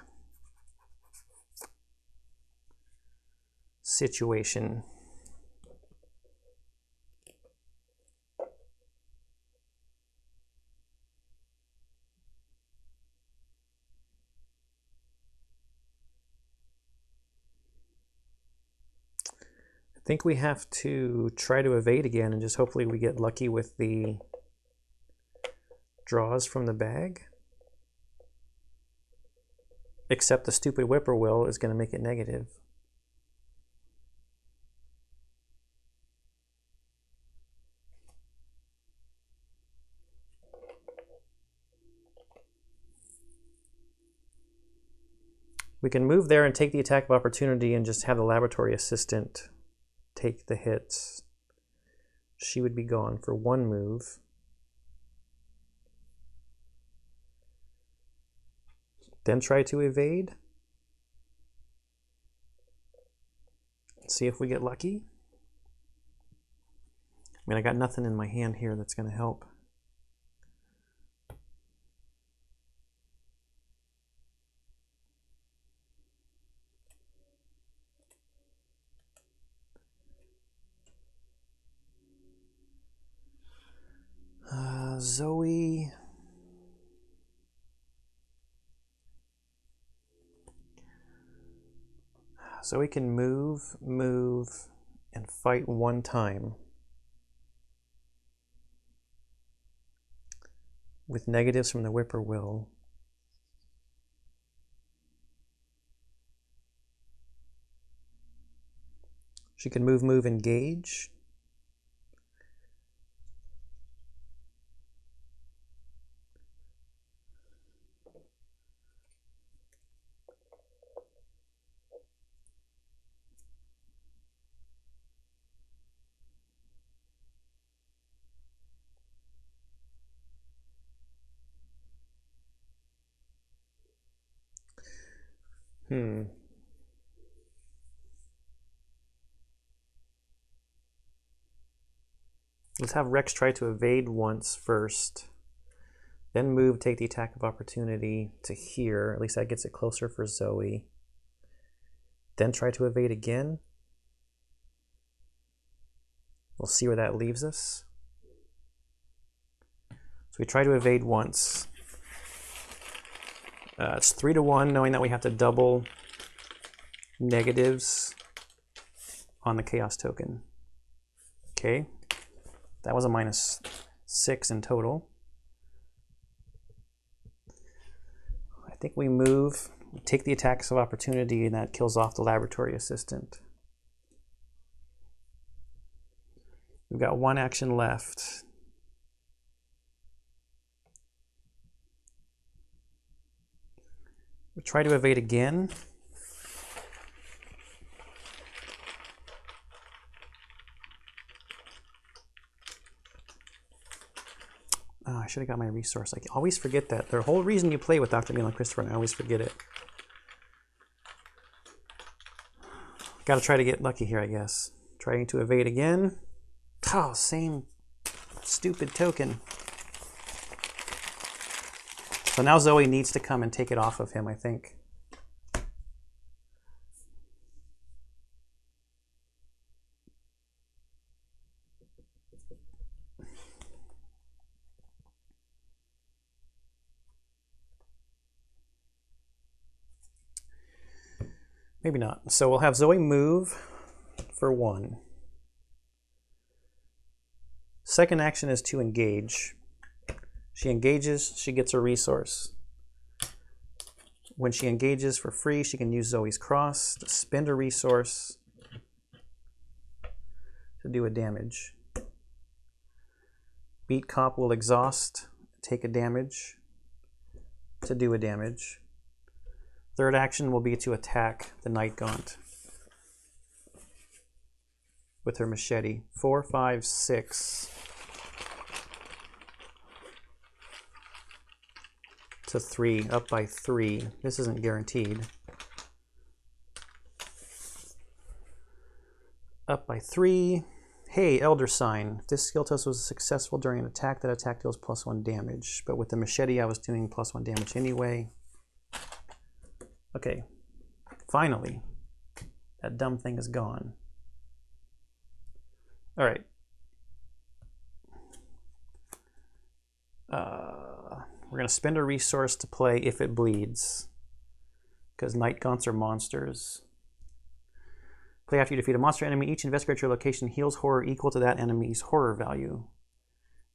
situation? I think we have to try to evade again and just hopefully we get lucky with the draws from the bag. Except the stupid whippoorwill is going to make it negative. We can move there and take the attack of opportunity and just have the laboratory assistant take the hits. She would be gone for one move. Then try to evade. See if we get lucky. I mean, I got nothing in my hand here that's going to help. Zoe. Zoe can move, and fight one time. With negatives from the whippoorwill. She can move, engage. Let's have Rex try to evade once first. Then move, take the attack of opportunity to here. At least that gets it closer for Zoe. Then try to evade again. We'll see where that leaves us. So we try to evade once. It's 3-1, knowing that we have to double negatives on the chaos token. Okay, that was a -6 in total. I think we move, we take the attacks of opportunity, and that kills off the laboratory assistant. We've got one action left. We try to evade again. Oh, I should have got my resource. I always forget that. The whole reason you play with Dr. Milan Christopher, and I always forget it. Got to try to get lucky here, I guess. Trying to evade again. Oh, same stupid token. So now Zoe needs to come and take it off of him, I think. Maybe not. So we'll have Zoe move for 1. Second action is to engage. She engages, she gets a resource. When she engages for free, she can use Zoe's cross to spend a resource to do a damage. Beat cop will exhaust, take a damage to do a damage. Third action will be to attack the Knight Gaunt with her machete. 4, 5, 6 to 3, up by 3. This isn't guaranteed. Up by 3. Hey, Elder Sign. If this skill test was successful during an attack, that attack deals +1 damage. But with the machete, I was doing +1 damage anyway. Okay, finally, that dumb thing is gone. All right. We're going to spend a resource to play If It Bleeds, because Knight Gaunts are monsters. Play after you defeat a monster enemy. Each investigator location heals horror equal to that enemy's horror value.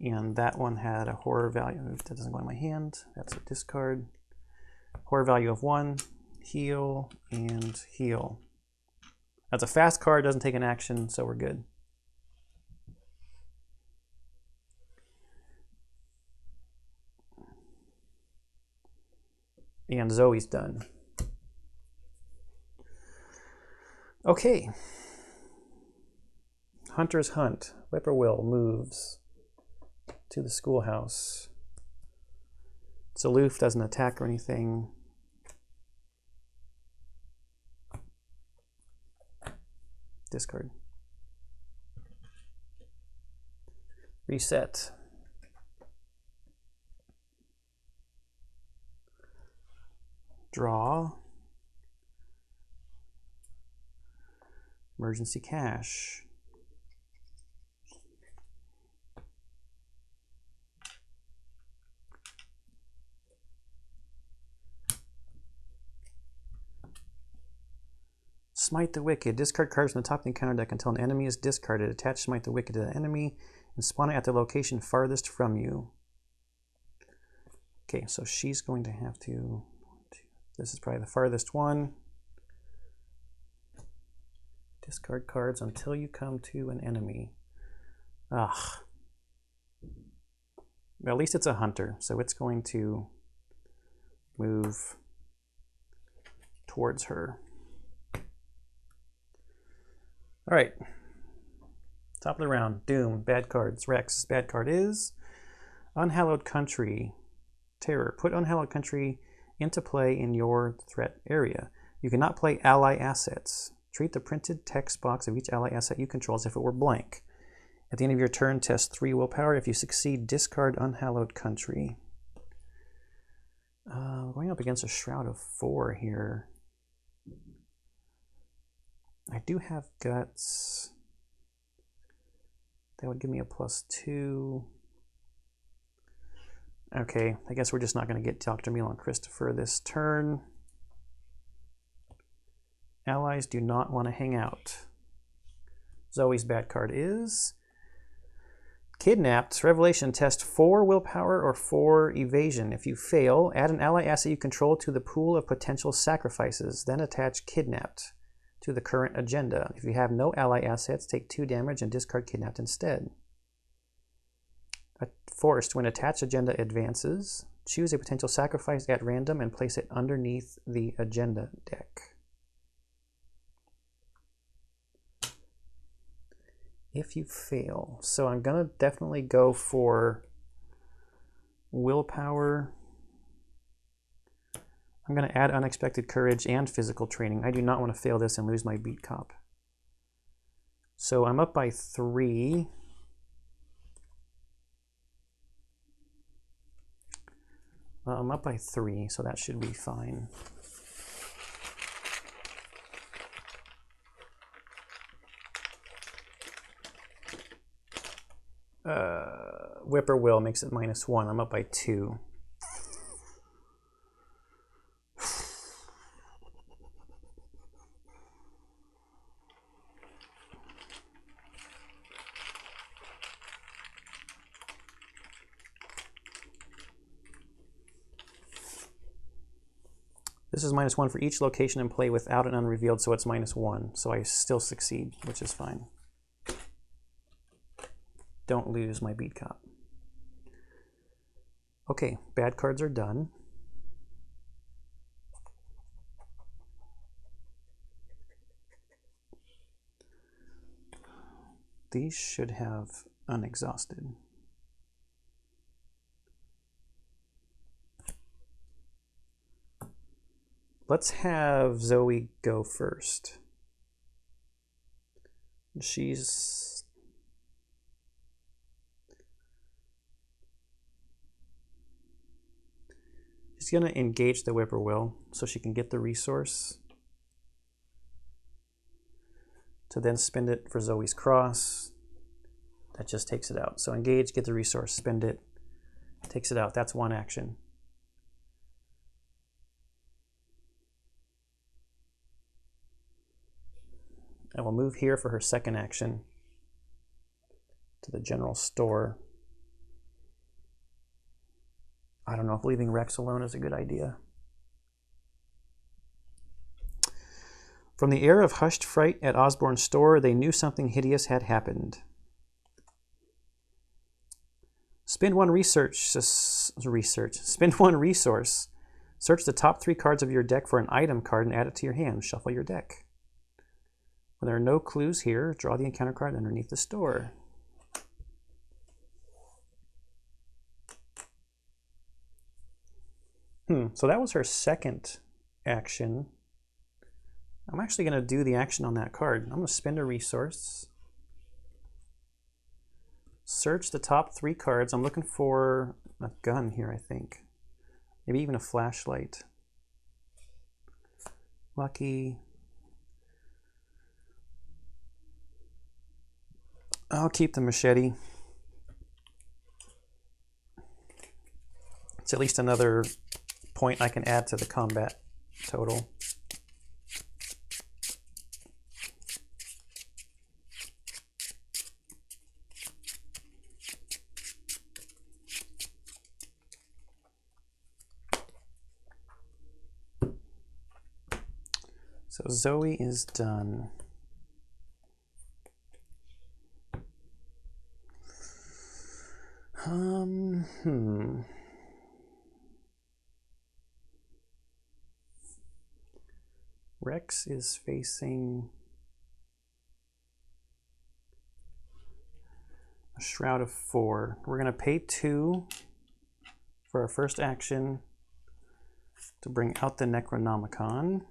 And that one had a horror value. That doesn't go in my hand. That's a discard. Horror value of 1. Heal and heal. That's a fast card, doesn't take an action, so we're good. And Zoe's done. Okay. Hunter's Hunt. Whippoorwill moves to the schoolhouse. It's aloof, doesn't attack or anything. Discard. Reset. Draw. Emergency cash. Smite the Wicked. Discard cards from the top of the encounter deck until an enemy is discarded. Attach Smite the Wicked to the enemy and spawn it at the location farthest from you. Okay, so she's going to have to... This is probably the farthest one. Discard cards until you come to an enemy. Ugh. At least it's a hunter, so it's going to move towards her. All right. Top of the round. Doom. Bad cards. Rex. Bad card is Unhallowed Country. Terror. Put Unhallowed Country into play in your threat area. You cannot play ally assets. Treat the printed text box of each ally asset you control as if it were blank. At the end of your turn, test 3 willpower. If you succeed, discard Unhallowed Country. Going up against a Shroud of 4 here. I do have Guts. That would give me a +2. Okay, I guess we're just not going to get Dr. Meal and Christopher this turn. Allies do not want to hang out. Zoe's bad card is Kidnapped. Revelation. Test 4 willpower or 4 evasion. If you fail, add an ally asset you control to the pool of potential sacrifices. Then attach Kidnapped to the current agenda. If you have no ally assets, take 2 damage and discard Kidnapped instead. Forced. When attached agenda advances, choose a potential sacrifice at random and place it underneath the agenda deck. If you fail. So I'm going to definitely go for willpower. I'm going to add unexpected courage and physical training. I do not want to fail this and lose my beat cop. So I'm up by 3. I'm up by 3, so that should be fine. Whippoorwill makes it -1. I'm up by 2. This is -1 for each location in play without an unrevealed, so it's -1. So I still succeed, which is fine. Don't lose my beat cop. Okay, bad cards are done. These should have unexhausted. Let's have Zoe go first. She's going to engage the whippoorwill so she can get the resource to then spend it for Zoe's cross. That just takes it out. So engage, get the resource, spend it, takes it out. That's one action. I will move here for her second action to the general store. I don't know if leaving Rex alone is a good idea. From the air of hushed fright at Osborne's store, they knew something hideous had happened. Spend one Spend one resource. Search the top 3 cards of your deck for an item card and add it to your hand. Shuffle your deck. When there are no clues here, draw the encounter card underneath the store. So that was her second action. I'm actually going to do the action on that card. I'm going to spend a resource. Search the top 3 cards. I'm looking for a gun here, I think. Maybe even a flashlight. Lucky. I'll keep the machete. It's at least another point I can add to the combat total. So Zoe is done. Rex is facing a Shroud of 4. We're going to pay 2 for our first action to bring out the Necronomicon.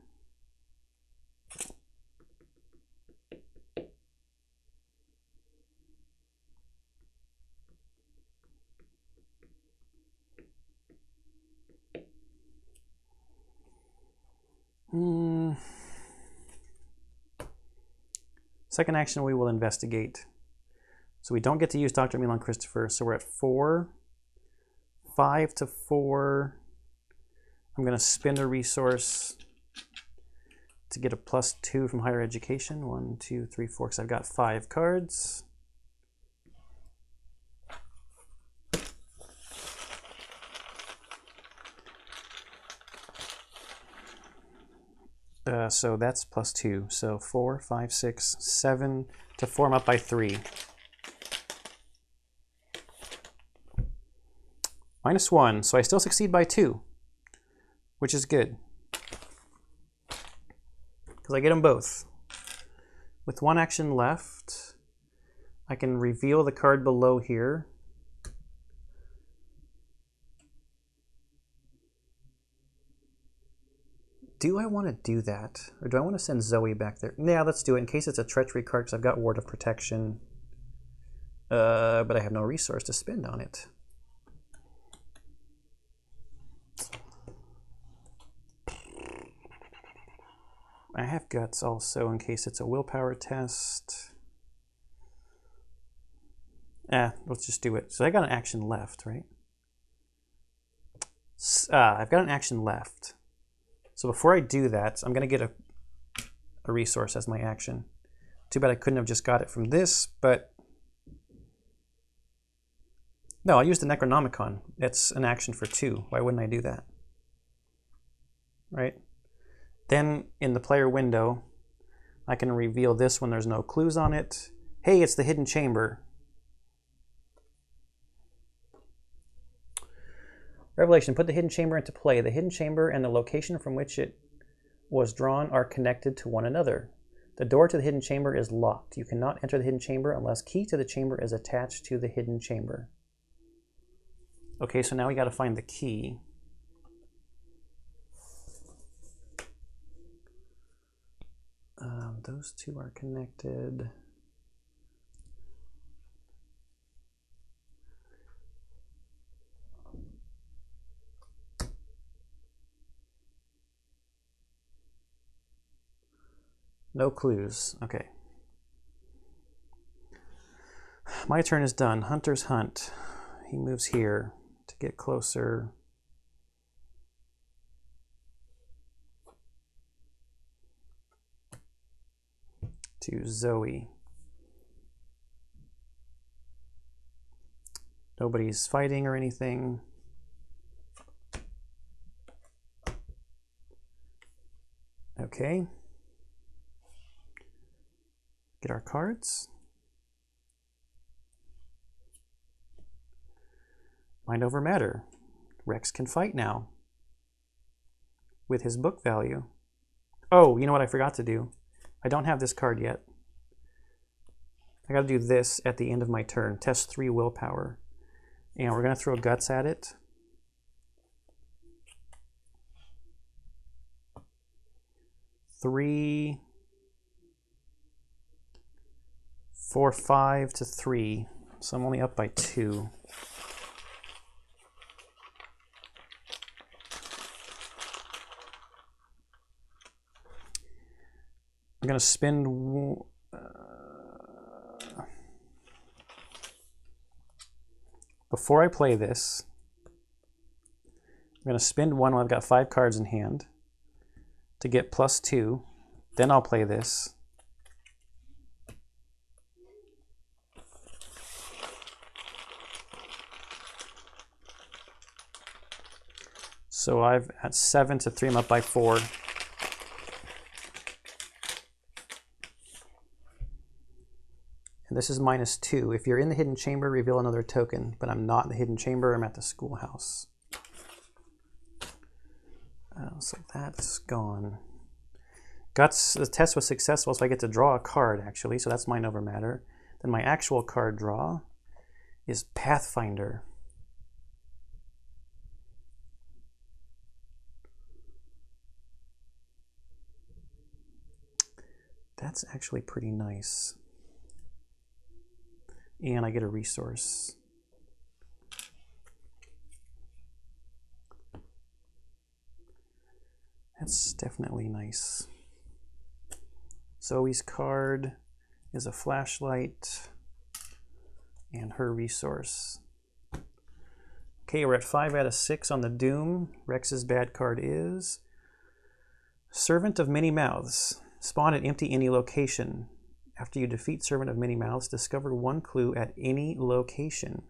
Second action, we will investigate. So we don't get to use Dr. Milan Christopher, so we're at 4. 5 to 4. I'm going to spend a resource to get a +2 from higher education. 1, 2, 3, 4, because I've got 5 cards. So that's +2. So 4, 5, 6, 7 to form up by 3. -1, so I still succeed by 2, which is good. Because I get them both. With 1 action left, I can reveal the card below here. Do I want to do that? Or do I want to send Zoe back there? Yeah, let's do it in case it's a treachery card because I've got Ward of Protection. But I have no resource to spend on it. I have Guts also in case it's a willpower test. Let's just do it. So I got an action left, right? I've got an action left. So before I do that, I'm going to get a resource as my action. Too bad I couldn't have just got it from this, but... No, I'll use the Necronomicon. It's an action for 2. Why wouldn't I do that? Right? Then in the player window, I can reveal this when there's no clues on it. Hey, it's the hidden chamber. Revelation, put the hidden chamber into play. The hidden chamber and the location from which it was drawn are connected to one another. The door to the hidden chamber is locked. You cannot enter the hidden chamber unless key to the chamber is attached to the hidden chamber. Okay, so now we got to find the key. Those two are connected. No clues. Okay. My turn is done. Hunter's hunt. He moves here to get closer. To Zoe. Nobody's fighting or anything. Okay. Get our cards. Mind over matter. Rex can fight now with his book value. Oh, you know what I forgot to do? I don't have this card yet. I got to do this at the end of my turn. Test 3 willpower. And we're going to throw guts at it. Three, 4, 5 to 3. So I'm only up by 2. I'm going to spend... before I play this, I'm going to spend 1 when I've got 5 cards in hand to get +2. Then I'll play this. So I've at 7 to 3, I'm up by 4. And this is -2. If you're in the hidden chamber, reveal another token. But I'm not in the hidden chamber, I'm at the schoolhouse. So that's gone. Guts, the test was successful, so I get to draw a card actually, so that's mind over matter. Then my actual card draw is Pathfinder. That's actually pretty nice. And I get a resource. That's definitely nice. Zoe's card is a flashlight and her resource. Okay, we're at 5 out of 6 on the Doom. Rex's bad card is Servant of Many Mouths. Spawn at empty any location. After you defeat Servant of Many Mouths, discover 1 clue at any location.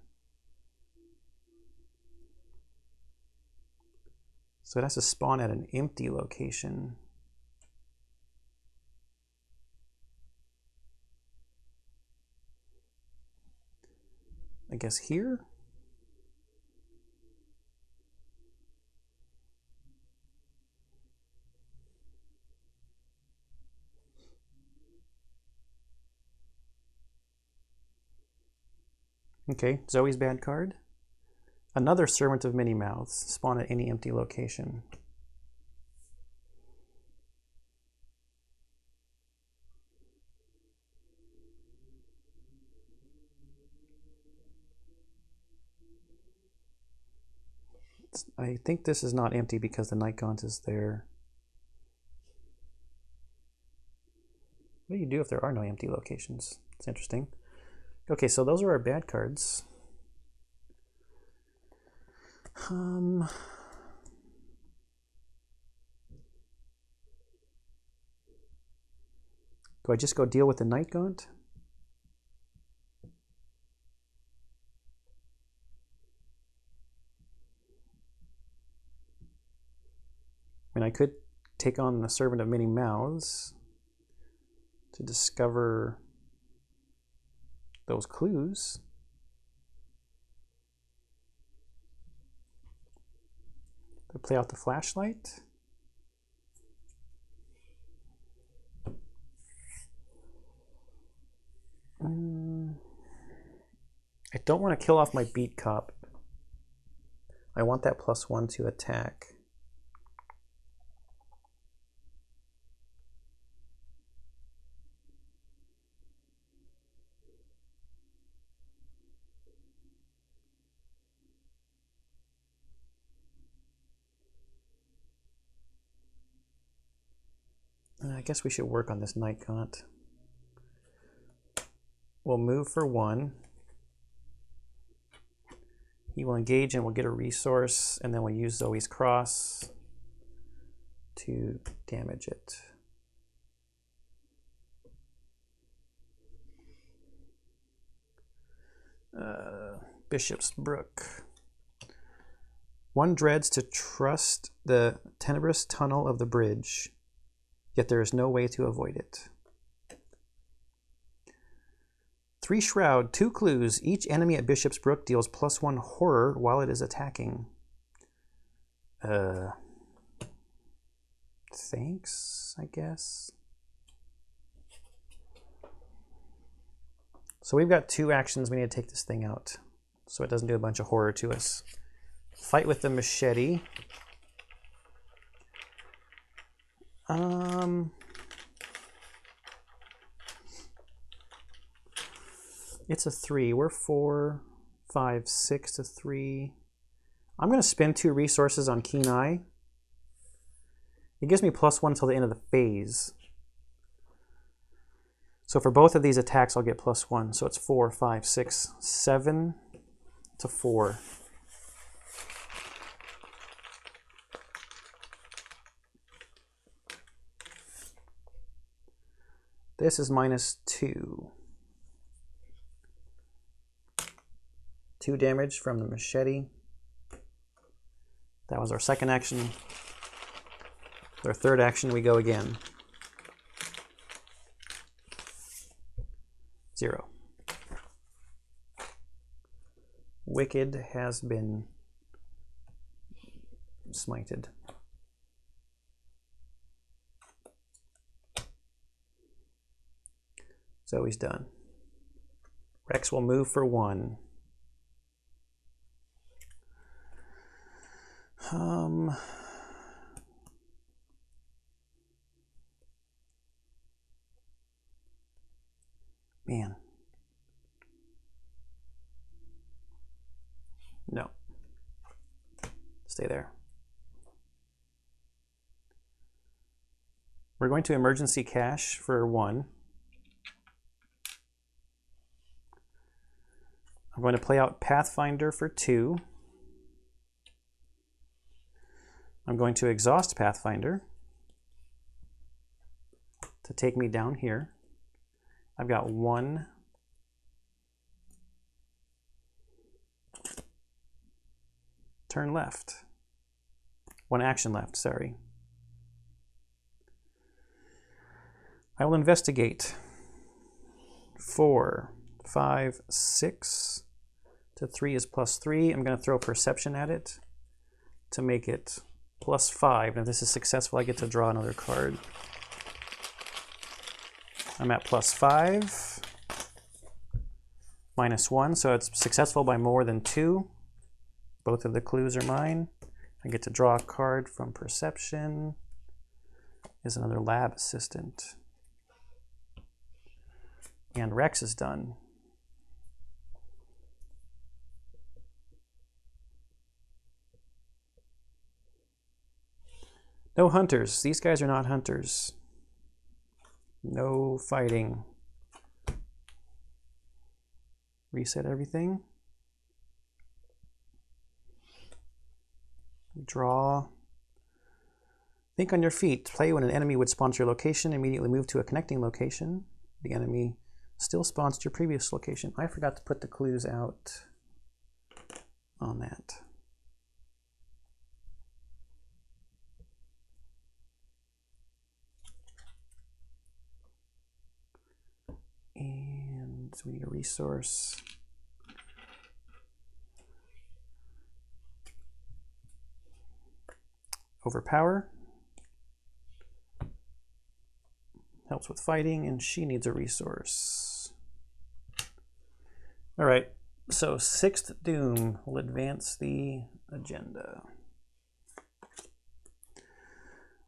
So it has to spawn at an empty location. I guess here? Okay, Zoe's bad card. Another Servant of Many Mouths. Spawn at any empty location. I think this is not empty because the night gaunt is there. What do you do if there are no empty locations? It's interesting. Okay, so those are our bad cards. Do I just go deal with the night gaunt? I mean, I could take on the Servant of Many Mouths to discover those clues. To play out the flashlight. I don't want to kill off my beat cop. I want that +1 to attack. I guess we should work on this night gaunt. We'll move for 1. He will engage and we'll get a resource, and then we'll use Zoe's cross to damage it. Bishop's Brook. 1 dreads to trust the tenebrous tunnel of the bridge, yet there is no way to avoid it. 3 shroud, 2 clues. Each enemy at Bishop's Brook deals +1 horror while it is attacking. Thanks, I guess. So we've got 2 actions. We need to take this thing out so it doesn't do a bunch of horror to us. Fight with the machete. It's a 3. We're 4, 5, 6 to 3. I'm going to spend 2 resources on Keen Eye. It gives me +1 until the end of the phase. So for both of these attacks, I'll get +1. So it's 4, 5, 6, 7 to 4. This is -2. 2 damage from the machete. That was our second action. Our third action, we go again. 0. Wicked has been smited. Zoe's done. Rex will move for 1. Man. No. Stay there. We're going to emergency cache for 1. I'm going to play out Pathfinder for 2. I'm going to exhaust Pathfinder to take me down here. I've got 1 turn left. 1 action left, sorry. I will investigate. 4, 5, 6 to 3 is +3. I'm going to throw perception at it to make it +5. Now, if this is successful, I get to draw another card. I'm at +5, -1, so it's successful by more than 2. Both of the clues are mine. I get to draw a card from perception. Is another lab assistant. And Rex is done. No hunters. These guys are not hunters. No fighting. Reset everything. Draw. Think on your feet. Play when an enemy would spawn to your location. Immediately move to a connecting location. The enemy still spawns to your previous location. I forgot to put the clues out on that. And we need a resource. Overpower. Helps with fighting, and she needs a resource. All right, so 6th Doom will advance the agenda.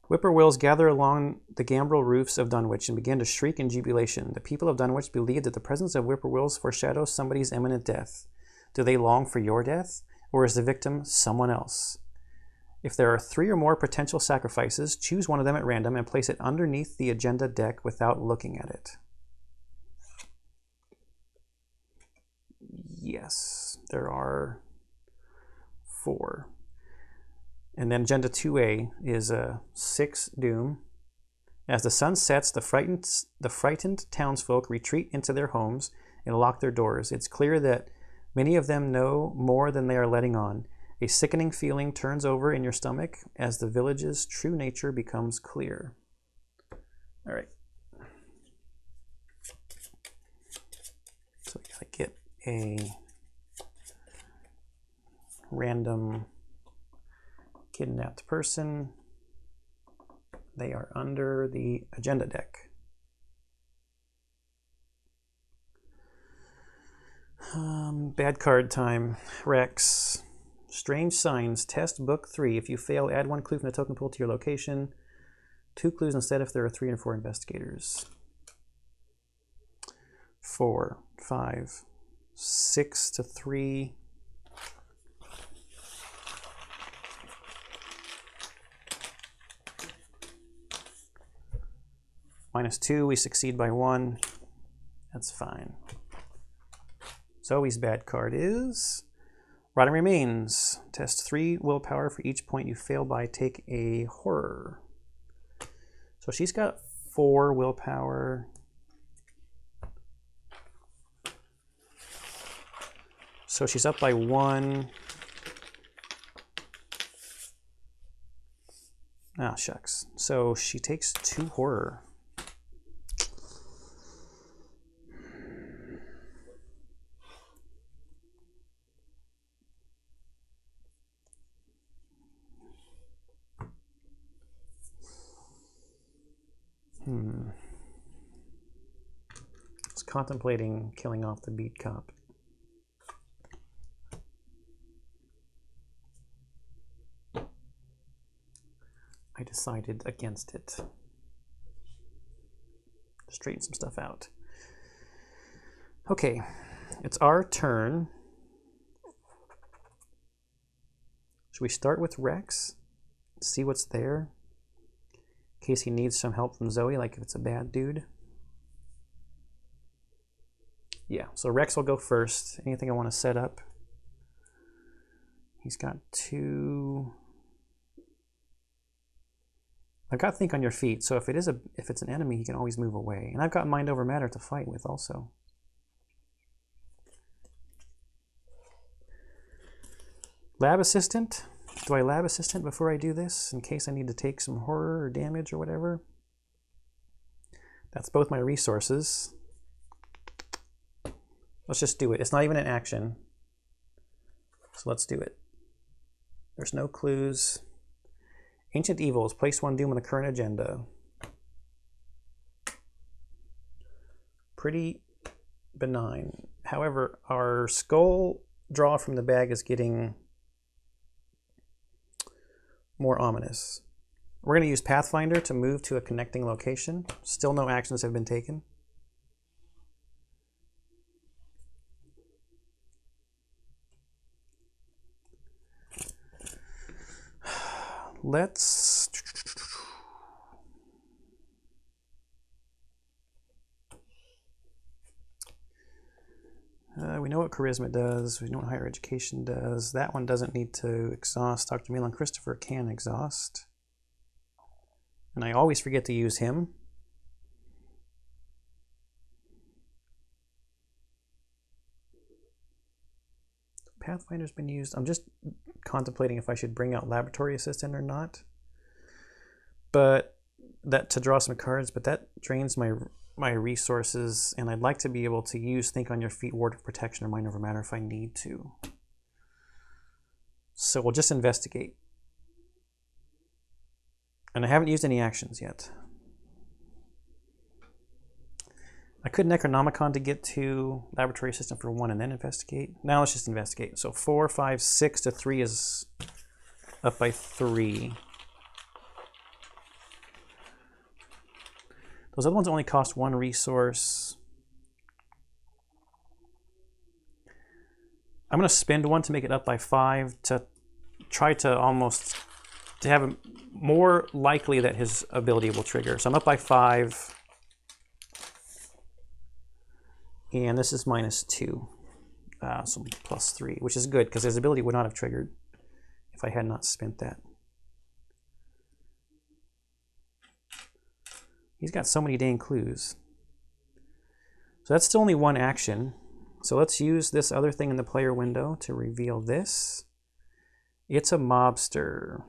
Whippoorwills gather along the gambrel roofs of Dunwich and begin to shriek in jubilation. The people of Dunwich believe that the presence of whippoorwills foreshadows somebody's imminent death. Do they long for your death, or is the victim someone else? If there are 3 or more potential sacrifices, choose one of them at random and place it underneath the agenda deck without looking at it. Yes, there are 4. And then agenda 2A is a 6 Doom. As the sun sets, the frightened townsfolk retreat into their homes and lock their doors. It's clear that many of them know more than they are letting on. A sickening feeling turns over in your stomach as the village's true nature becomes clear. All right. So we gotta get a random kidnapped person. They are under the agenda deck. Bad card time. Rex. Strange signs. Test book 3. If you fail, add 1 clue from the token pool to your location. 2 clues instead if there are 3 and 4 investigators. 4, 5, 6 to 3. -2, we succeed by 1. That's fine. Zoe's bad card is Rotting Remains. Test 3 willpower for each point you fail by. Take a horror. So she's got 4 willpower. So she's up by 1. Ah, shucks. So she takes 2 horror. I was contemplating killing off the beat cop. I decided against it. Straighten some stuff out. Okay, it's our turn. Should we start with Rex? See what's there? In case he needs some help from Zoe, like if it's a bad dude. Yeah, so Rex will go first. Anything I want to set up? He's got 2. I've got Think on Your Feet, so if it's an enemy, he can always move away. And I've got Mind Over Matter to fight with also. Lab Assistant. Do I Lab Assistant before I do this, in case I need to take some horror or damage or whatever? That's both my resources. Let's just do it. It's not even an action. So let's do it. There's no clues. Ancient Evils. Place 1 Doom on the current agenda. Pretty benign. However, our skull draw from the bag is getting more ominous. We're going to use Pathfinder to move to a connecting location. Still no actions have been taken. Let's... we know what charisma does. We know what higher education does. That one doesn't need to exhaust. Dr. Milan Christopher can exhaust. And I always forget to use him. Pathfinder's been used. I'm just contemplating if I should bring out Laboratory Assistant or not. But that to draw some cards, but that drains my my resources, and I'd like to be able to use Think on Your Feet, Ward of Protection, or Mind Over Matter if I need to. So we'll just investigate. And I haven't used any actions yet. I could necronomicon to get to laboratory system for 1 and then investigate. Now let's just investigate. So 4, 5, 6 to 3 is up by 3. Those other ones only cost 1 resource. I'm going to spend 1 to make it up by 5 to try to almost to have it more likely that his ability will trigger. So I'm up by 5. And this is -2. So +3, which is good because his ability would not have triggered if I had not spent that. He's got so many dang clues. So that's still only 1 action. So let's use this other thing in the player window to reveal this. It's a mobster.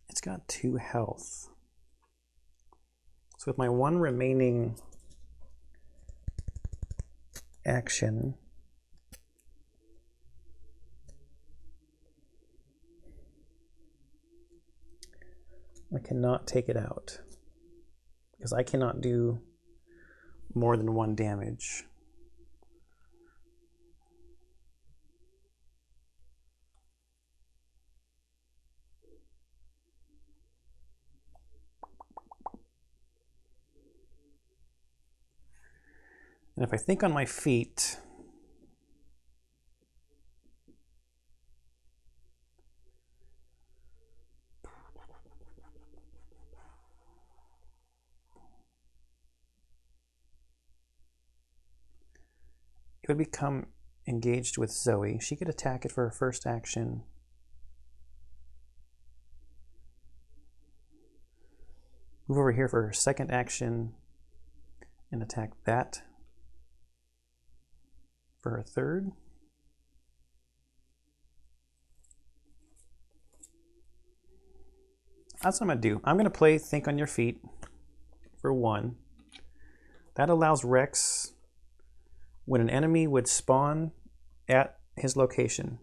It's got 2 health. So with my 1 remaining action, I cannot take it out because I cannot do more than 1 damage. And if I think on my feet, it would become engaged with Zoe. She could attack it for her first action. Move over here for her second action and attack that for her third. That's what I'm going to do. I'm going to play Think on Your Feet for 1. That allows Rex, when an enemy would spawn at his location,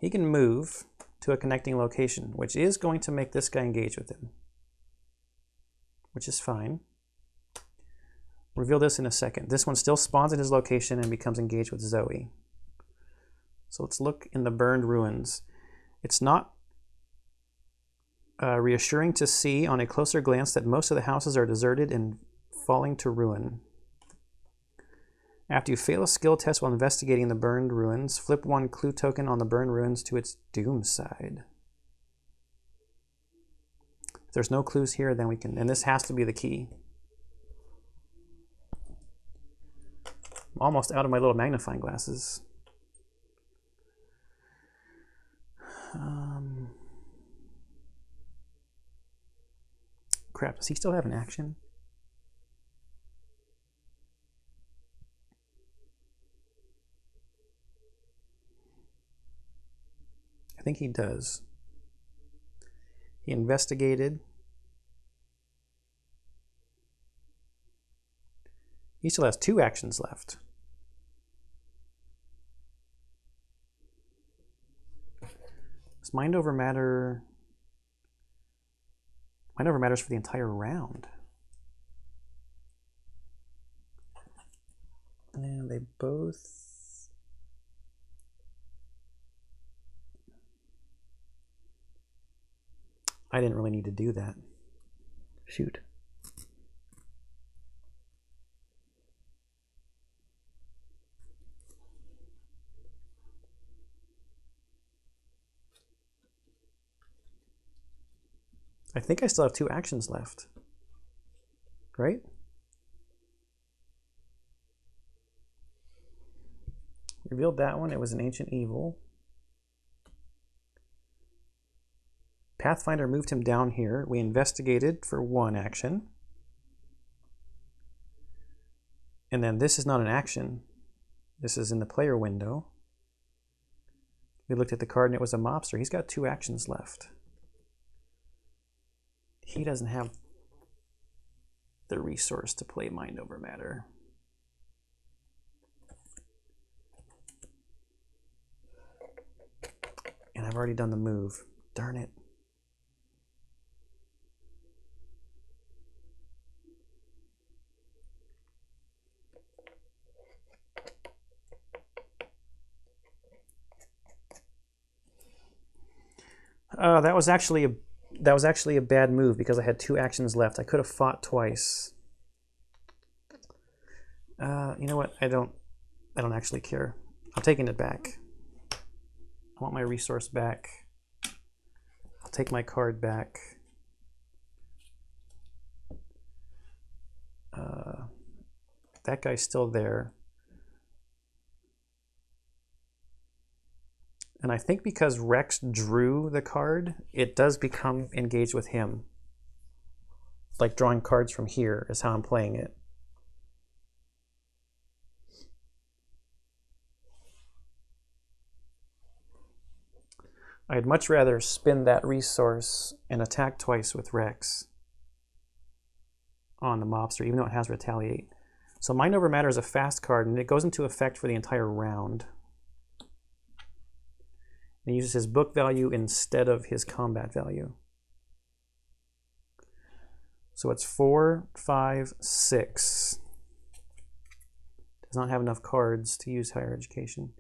he can move to a connecting location, which is going to make this guy engage with him, which is fine. Reveal this in a second. This one still spawns at his location and becomes engaged with Zoe. So let's look in the burned ruins. It's not reassuring to see on a closer glance that most of the houses are deserted and falling to ruin. After you fail a skill test while investigating the burned ruins, flip 1 clue token on the burned ruins to its doom side. If there's no clues here, then we can, and this has to be the key. I'm almost out of my little magnifying glasses. Crap, does he still have an action? I think he does. He investigated. He still has 2 actions left. Does Mind Over Matter? Mind Over Matters for the entire round. And they both... I didn't really need to do that. Shoot. I think I still have 2 actions left, right? Revealed that one. It was an ancient evil. Pathfinder moved him down here. We investigated for 1 action. And then this is not an action. This is in the player window. We looked at the card and it was a mobster. He's got 2 actions left. He doesn't have the resource to play Mind Over Matter. And I've already done the move. Darn it. That was actually a bad move because I had 2 actions left. I could have fought twice. You know what? I don't actually care. I'm taking it back. I want my resource back. I'll take my card back. That guy's still there. And I think because Rex drew the card, it does become engaged with him. Like drawing cards from here is how I'm playing it. I'd much rather spin that resource and attack twice with Rex on the mobster, even though it has Retaliate. So Mind Over Matter is a fast card, and it goes into effect for the entire round. And he uses his book value instead of his combat value. So it's 4, 5, 6. Does not have enough cards to use Higher Education.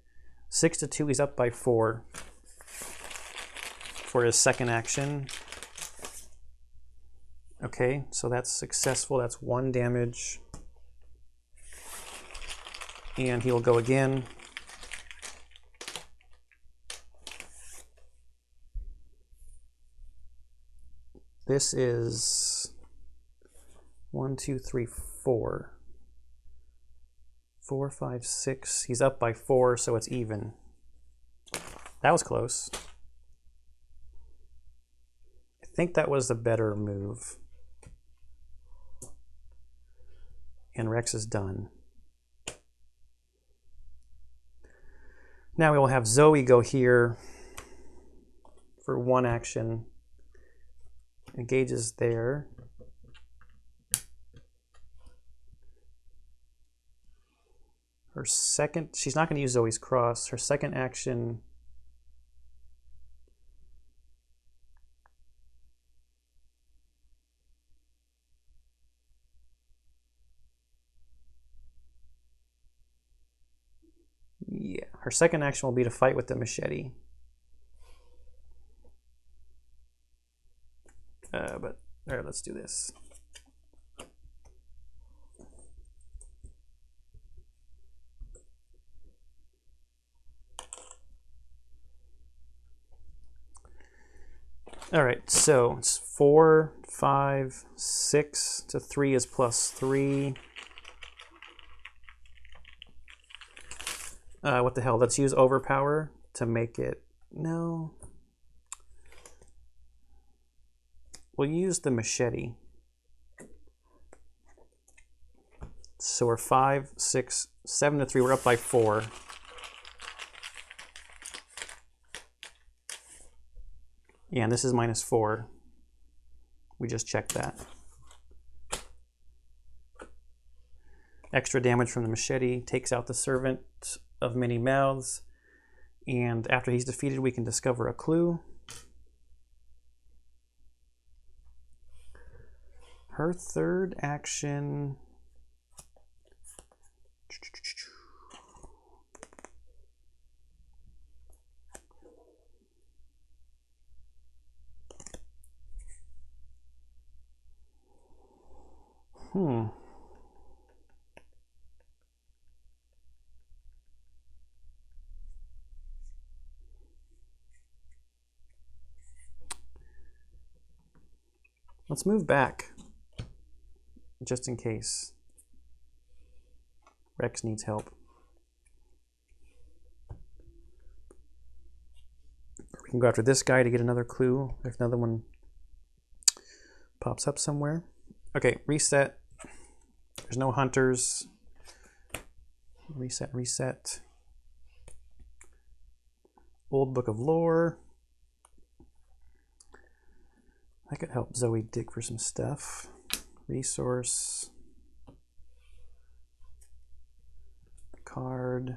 6 to 2, he's up by 4 for his second action. Okay, so that's successful. That's 1 damage. And he will go again. This is 1, 2, 3, 4. 4, 5, 6. He's up by 4, so it's even. That was close. I think that was the better move. And Rex is done. Now we will have Zoe go here for 1 action. Engages there. Her second, she's not going to use Zoe's Cross. Her second action her second action will be to fight with the machete. But all right, let's do this. All right, so it's 4, 5, 6 to 3 is +3. What the hell? Let's use Overpower to make it. No. We'll use the machete. So we're 5, 6, 7 to 3. We're up by 4. Yeah, and this is -4. We just checked that. Extra damage from the machete takes out the Servant of Many Mouths. And after he's defeated, we can discover a clue. Her third action. Let's move back, just in case Rex needs help. We can go after this guy to get another clue if another one pops up somewhere. Okay, reset. There's no hunters. Reset, reset. Old Book of Lore. That could help Zoe dig for some stuff. Resource. Card.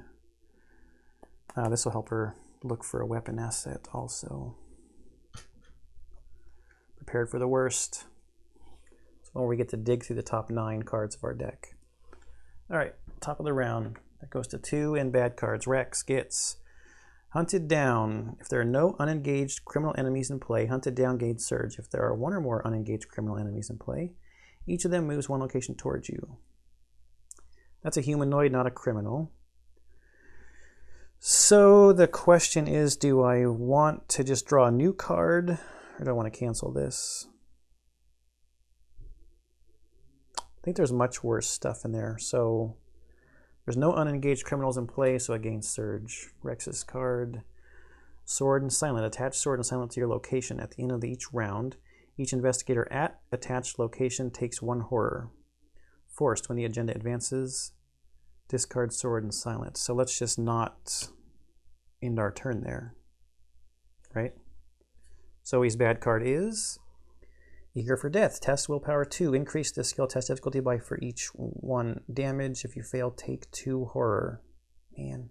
This will help her look for a weapon asset also. Prepared for the worst. So we get to dig through the top 9 cards of our deck. All right, top of the round. That goes to 2 and bad cards. Rex gets hunted down. If there are no unengaged criminal enemies in play, hunted down, gains surge. If there are 1 or more unengaged criminal enemies in play, each of them moves 1 location towards you. That's a humanoid, not a criminal. So the question is, do I want to just draw a new card, or do I want to cancel this? I think there's much worse stuff in there. So there's no unengaged criminals in play, so I gain surge. Rex's card. Sword and Silent. Attach Sword and Silent to your location at the end of each round. Each investigator at attached location takes 1 horror. Forced. When the agenda advances, discard Sword and Silent. So let's just not end our turn there, right? Zoe's bad card is Eager for Death. Test Willpower 2. Increase the skill test difficulty by for each 1 damage. If you fail, take 2 horror. Man.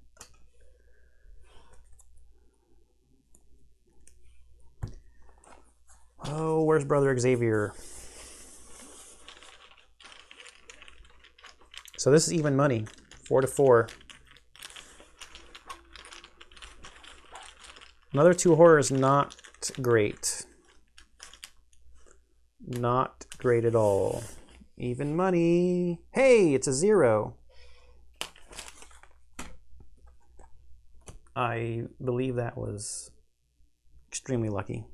Oh, where's Brother Xavier? So this is even money. 4 to 4. Another 2 horror is not great. Not great at all. Even money. Hey, it's a 0. I believe that was extremely lucky.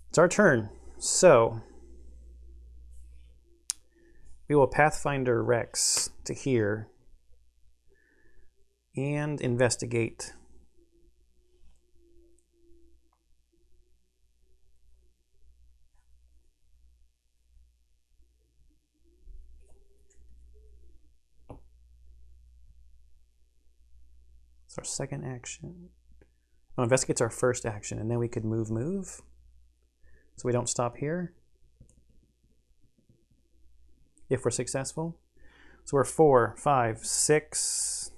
It's our turn. So we will Pathfinder Rex to here and investigate. It's our second action. Oh, investigate's our first action, and then we could move. So we don't stop here if we're successful. So we're 4, 5, 6.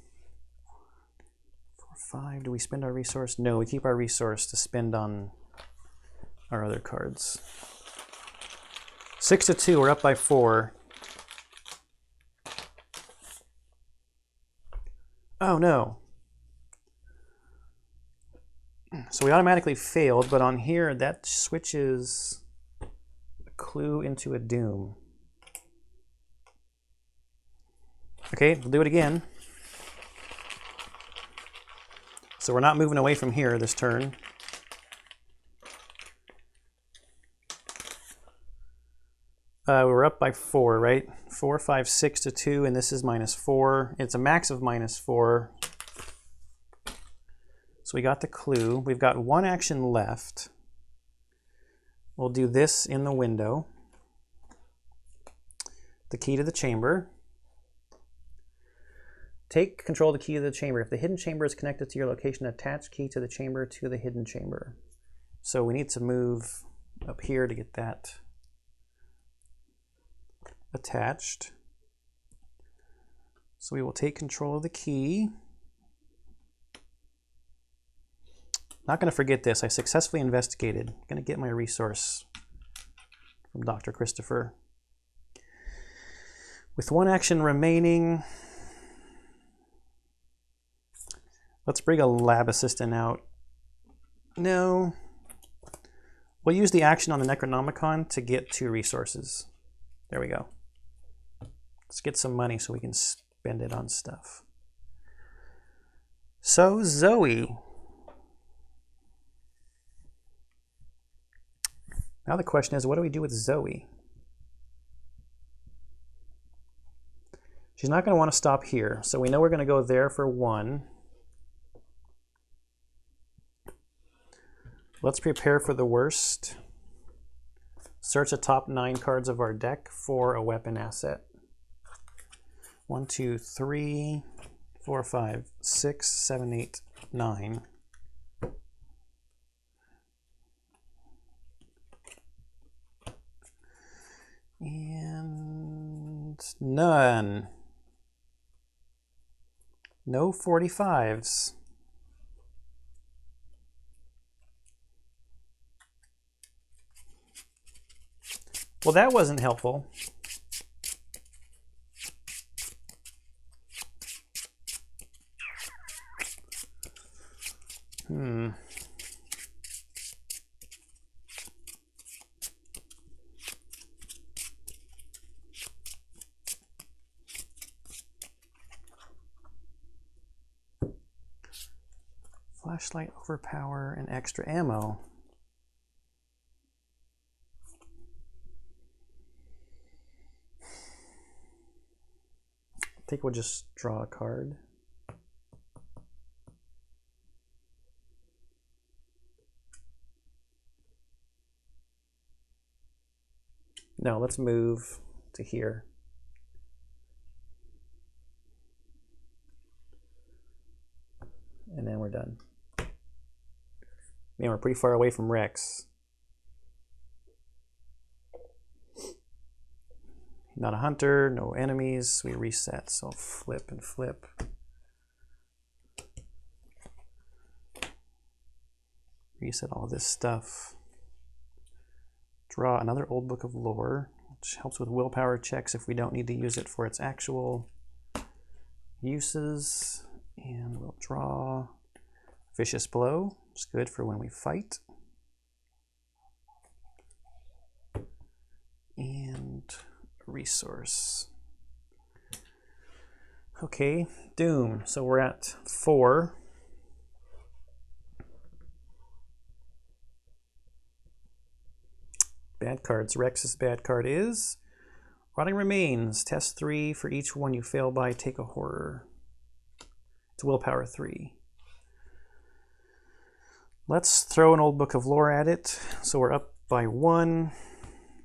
4, 5. Do we spend our resource? No, we keep our resource to spend on our other cards. 6 to 2. We're up by 4. Oh no. So we automatically failed, but on here that switches a clue into a doom. Okay, we'll do it again. So we're not moving away from here this turn. We're up by 4, right? 4, 5, 6 to 2, and this is -4. It's a max of -4. So we got the clue. We've got 1 action left. We'll do this in the window. The key to the chamber. Take control of the key to the chamber. If the hidden chamber is connected to your location, attach key to the chamber to the hidden chamber. So we need to move up here to get that attached. So we will take control of the key. Not going to forget this. I successfully investigated. I'm going to get my resource from Dr. Christopher. With 1 action remaining, let's bring a lab assistant out. No. We'll use the action on the necronomicon to get 2 resources. There we go. Let's get some money so we can spend it on stuff. So Zoe. Now the question is, what do we do with Zoe? She's not going to want to stop here, so we know we're going to go there for 1. Let's prepare for the worst. Search the top 9 cards of our deck for a weapon asset. 1, 2, 3, 4, 5, 6, 7, 8, 9. And none. No 45s. Well, that wasn't helpful. Flashlight, overpower, and extra ammo. I think we'll just draw a card. No, let's move to here. And then we're done. Man, we're pretty far away from Rex. Not a hunter, no enemies. We reset, so flip and flip. Reset all this stuff. Draw another old book of lore, which helps with willpower checks if we don't need to use it for its actual uses. And we'll draw Vicious Blow. It's good for when we fight. And resource. Okay, Doom. So we're at 4. Bad cards. Rex's bad card is Rotting Remains. Test 3. For each one you fail by, take a horror. It's willpower 3. Let's throw an old book of lore at it. So we're up by 1,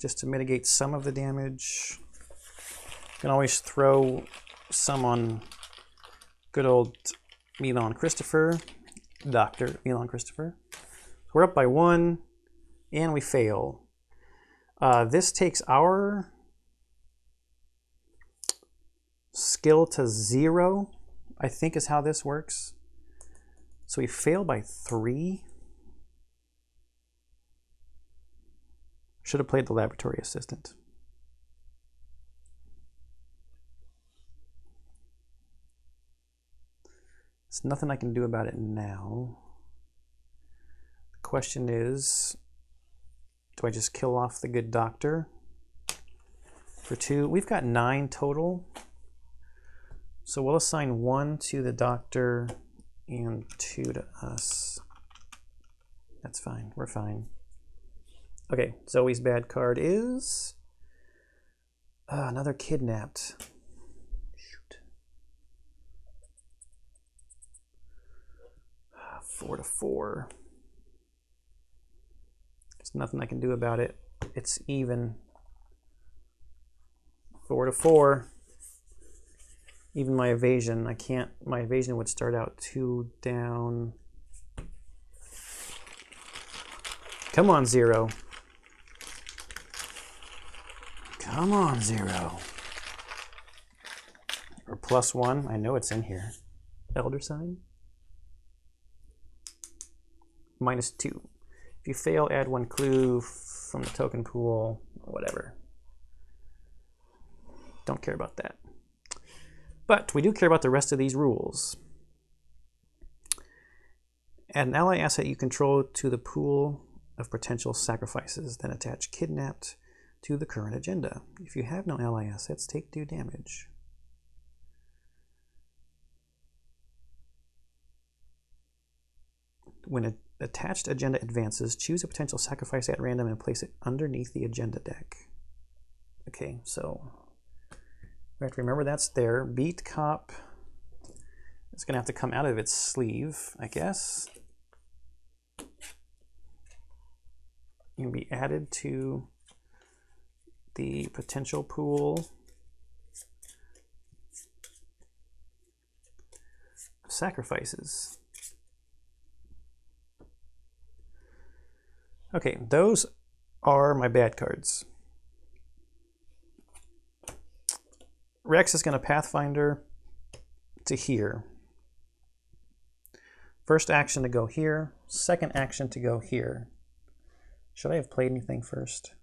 just to mitigate some of the damage. You can always throw some on good old Milan Christopher, Dr. Milan Christopher. We're up by 1, and we fail. This takes our skill to 0, I think is how this works. So we fail by 3. Should have played the laboratory assistant. There's nothing I can do about it now. The question is, do I just kill off the good doctor for 2? We've got 9 total. So we'll assign 1 to the doctor and 2 to us. That's fine. We're fine. Okay, Zoe's bad card is another kidnapped. Shoot. 4 to 4. There's nothing I can do about it. It's even. 4 to 4. Even my evasion, I can't. My evasion would start out 2 down. Come on, 0. Come on, 0. Or +1. I know it's in here. Elder sign. -2. If you fail, add 1 clue from the token pool, or whatever. Don't care about that. But we do care about the rest of these rules. Add an ally asset you control to the pool of potential sacrifices, then attach kidnapped to the current agenda. If you have no ally assets, take 2 damage. When an attached agenda advances, choose a potential sacrifice at random and place it underneath the agenda deck. Okay, so we have to remember that's there. Beat Cop is going to have to come out of its sleeve, I guess. can be added to the potential pool of sacrifices. Okay, those are my bad cards. Rex is going to Pathfinder to here. First action to go here, second action to go here. Should I have played anything first?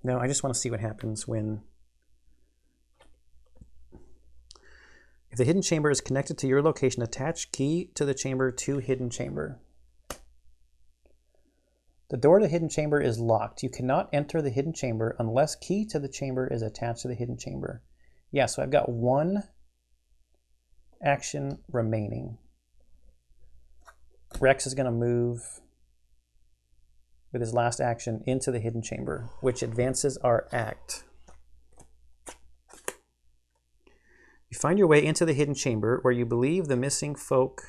No, I just want to see what happens when... If the hidden chamber is connected to your location, attach key to the chamber to hidden chamber. The door to the hidden chamber is locked. You cannot enter the hidden chamber unless key to the chamber is attached to the hidden chamber. Yeah, so I've got one action remaining. Rex is going to move with his last action into the hidden chamber, which advances our act. You find your way into the hidden chamber where you believe the missing folk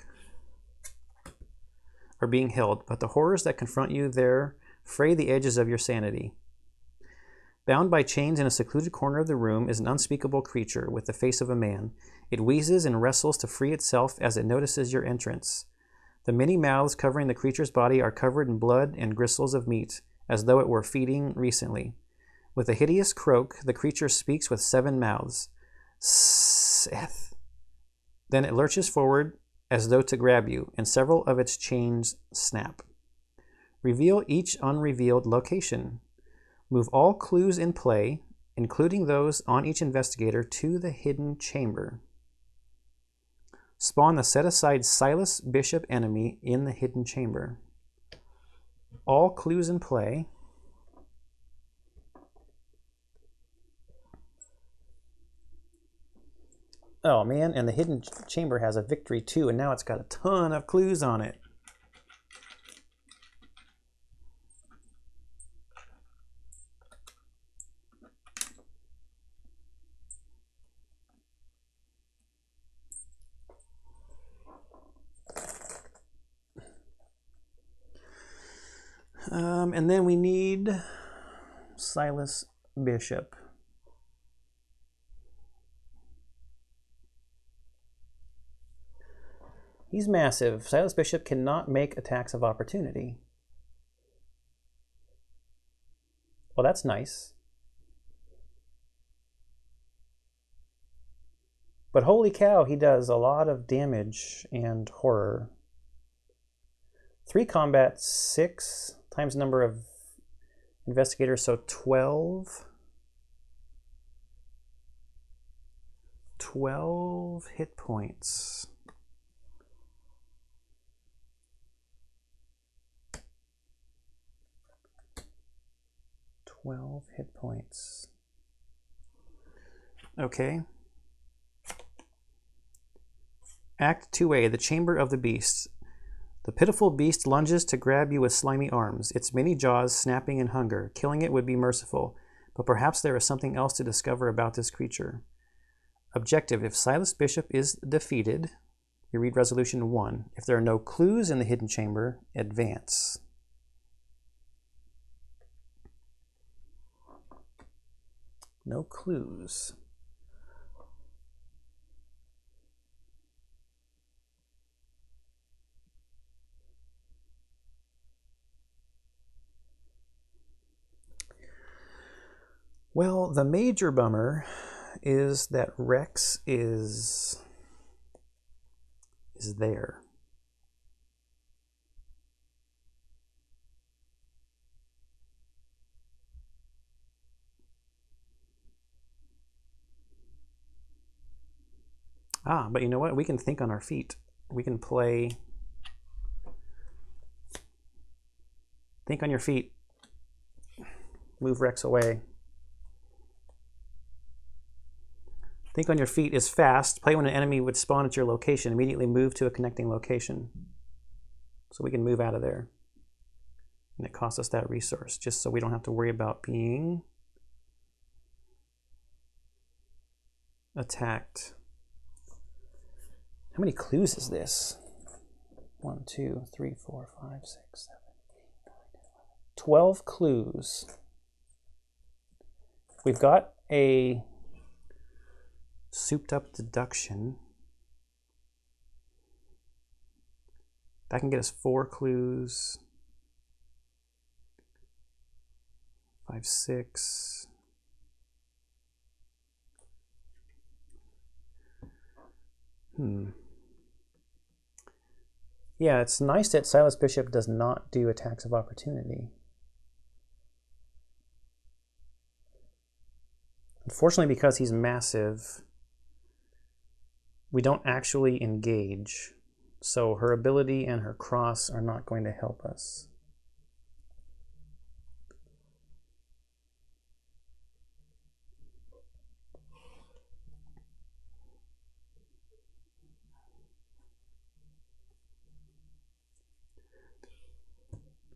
are being held, but the horrors that confront you there fray the edges of your sanity. Bound by chains in a secluded corner of the room is an unspeakable creature with the face of a man. It wheezes and wrestles to free itself as it notices your entrance. The many mouths covering the creature's body are covered in blood and gristles of meat, as though it were feeding recently. With a hideous croak, the creature speaks with 7 mouths. Seth. Then it lurches forward as though to grab you, and several of its chains snap. Reveal each unrevealed location. Move all clues in play, including those on each investigator, to the hidden chamber. Spawn the set-aside Silas Bishop enemy in the hidden chamber. All clues in play. Oh man, and the hidden chamber has a victory too, and now it's got a ton of clues on it. And then we need Silas Bishop. He's massive. Silas Bishop cannot make attacks of opportunity. Well, that's nice. But holy cow, he does a lot of damage and horror. 3 combat, 6 times number of investigators, so 12. 12 hit points. Hit points. Okay. Act 2A, the Chamber of the Beast. The pitiful beast lunges to grab you with slimy arms, its many jaws snapping in hunger. Killing it would be merciful, but perhaps there is something else to discover about this creature. Objective: if Silas Bishop is defeated, you read Resolution 1. If there are no clues in the hidden chamber, advance. No clues. Well, the major bummer is that Rex is there. Ah, but you know what? We can think on our feet. We can play... Think on your feet. Move Rex away. Think on your feet is fast. Play when an enemy would spawn at your location. Immediately move to a connecting location. So we can move out of there. And it costs us that resource, just so we don't have to worry about being attacked. How many clues is this? 1, 2, 3, 4, 5, 6, 7, 8, 9, 12 clues. We've got a souped up deduction. That can get us 4 clues. 5, 6. Yeah, it's nice that Silas Bishop does not do attacks of opportunity. Unfortunately, because he's massive, we don't actually engage. So her ability and her cross are not going to help us.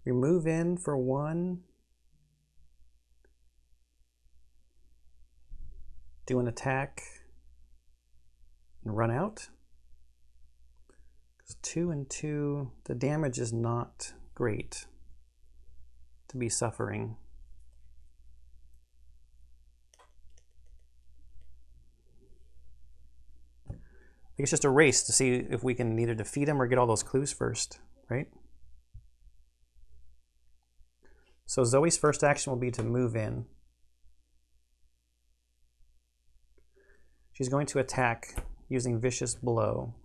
We move in for 1. Do an attack and run out. 2 and 2, the damage is not great to be suffering. I think it's just a race to see if we can either defeat him or get all those clues first, right? So Zoe's first action will be to move in. She's going to attack using Vicious Blow.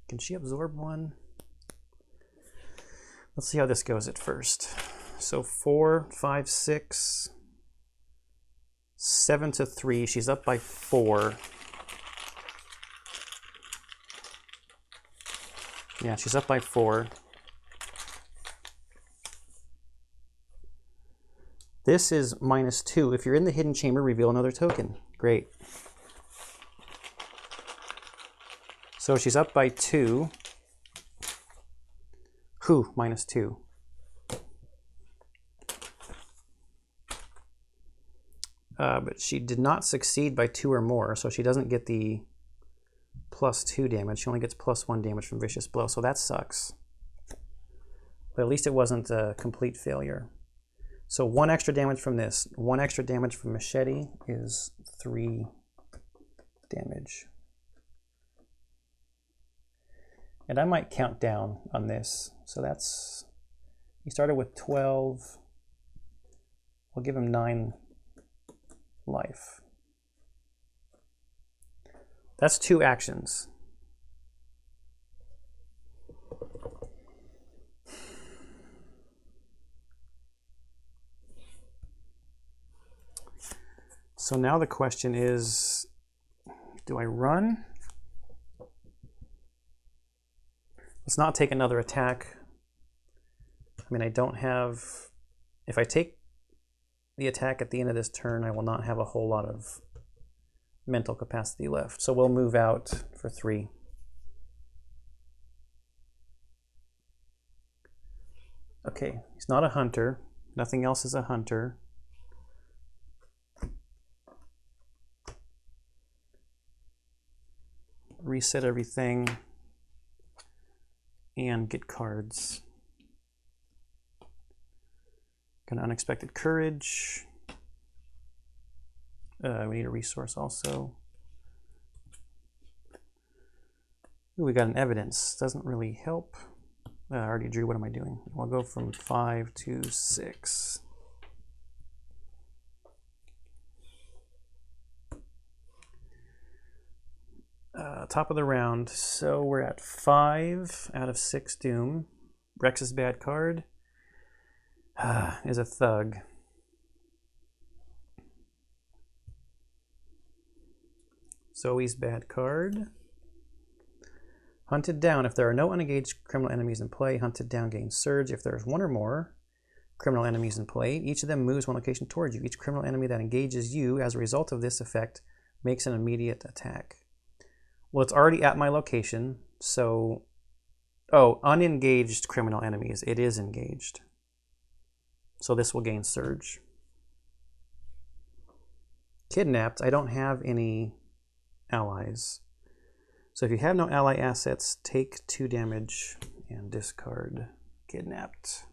Can she absorb 1? Let's see how this goes at first. So 4, 5, 6, 7 to 3. She's up by 4. Yeah, she's up by 4. This is -2. If you're in the hidden chamber, reveal another token. Great. So she's up by 2. Whew, -2. But she did not succeed by 2 or more, so she doesn't get the +2 damage. She only gets +1 damage from Vicious Blow, so that sucks. But at least it wasn't a complete failure. So 1 extra damage from this. 1 extra damage from Machete is 3 damage. And I might count down on this. So that's, he started with 12. We'll give him 9 life. That's 2 actions. So now the question is, do I run? Let's not take another attack. I mean, I don't have, if I take the attack at the end of this turn, I will not have a whole lot of mental capacity left. So we'll move out for 3. Okay, he's not a hunter. Nothing else is a hunter. Reset everything and get cards. Got an Unexpected Courage. We need a resource also. Ooh, we got an Evidence. Doesn't really help. I already drew. What am I doing? I'll go from 5 to 6. Top of the round. So we're at 5 out of 6 Doom. Rex's bad card is a Thug. Zoe's bad card. Hunted down. If there are no unengaged criminal enemies in play, hunted down gains surge. If there's 1 or more criminal enemies in play, each of them moves 1 location towards you. Each criminal enemy that engages you as a result of this effect makes an immediate attack. Well, it's already at my location, so... Oh, unengaged criminal enemies. It is engaged. So this will gain surge. Kidnapped, I don't have any allies. So if you have no ally assets, take 2 damage and discard Kidnapped.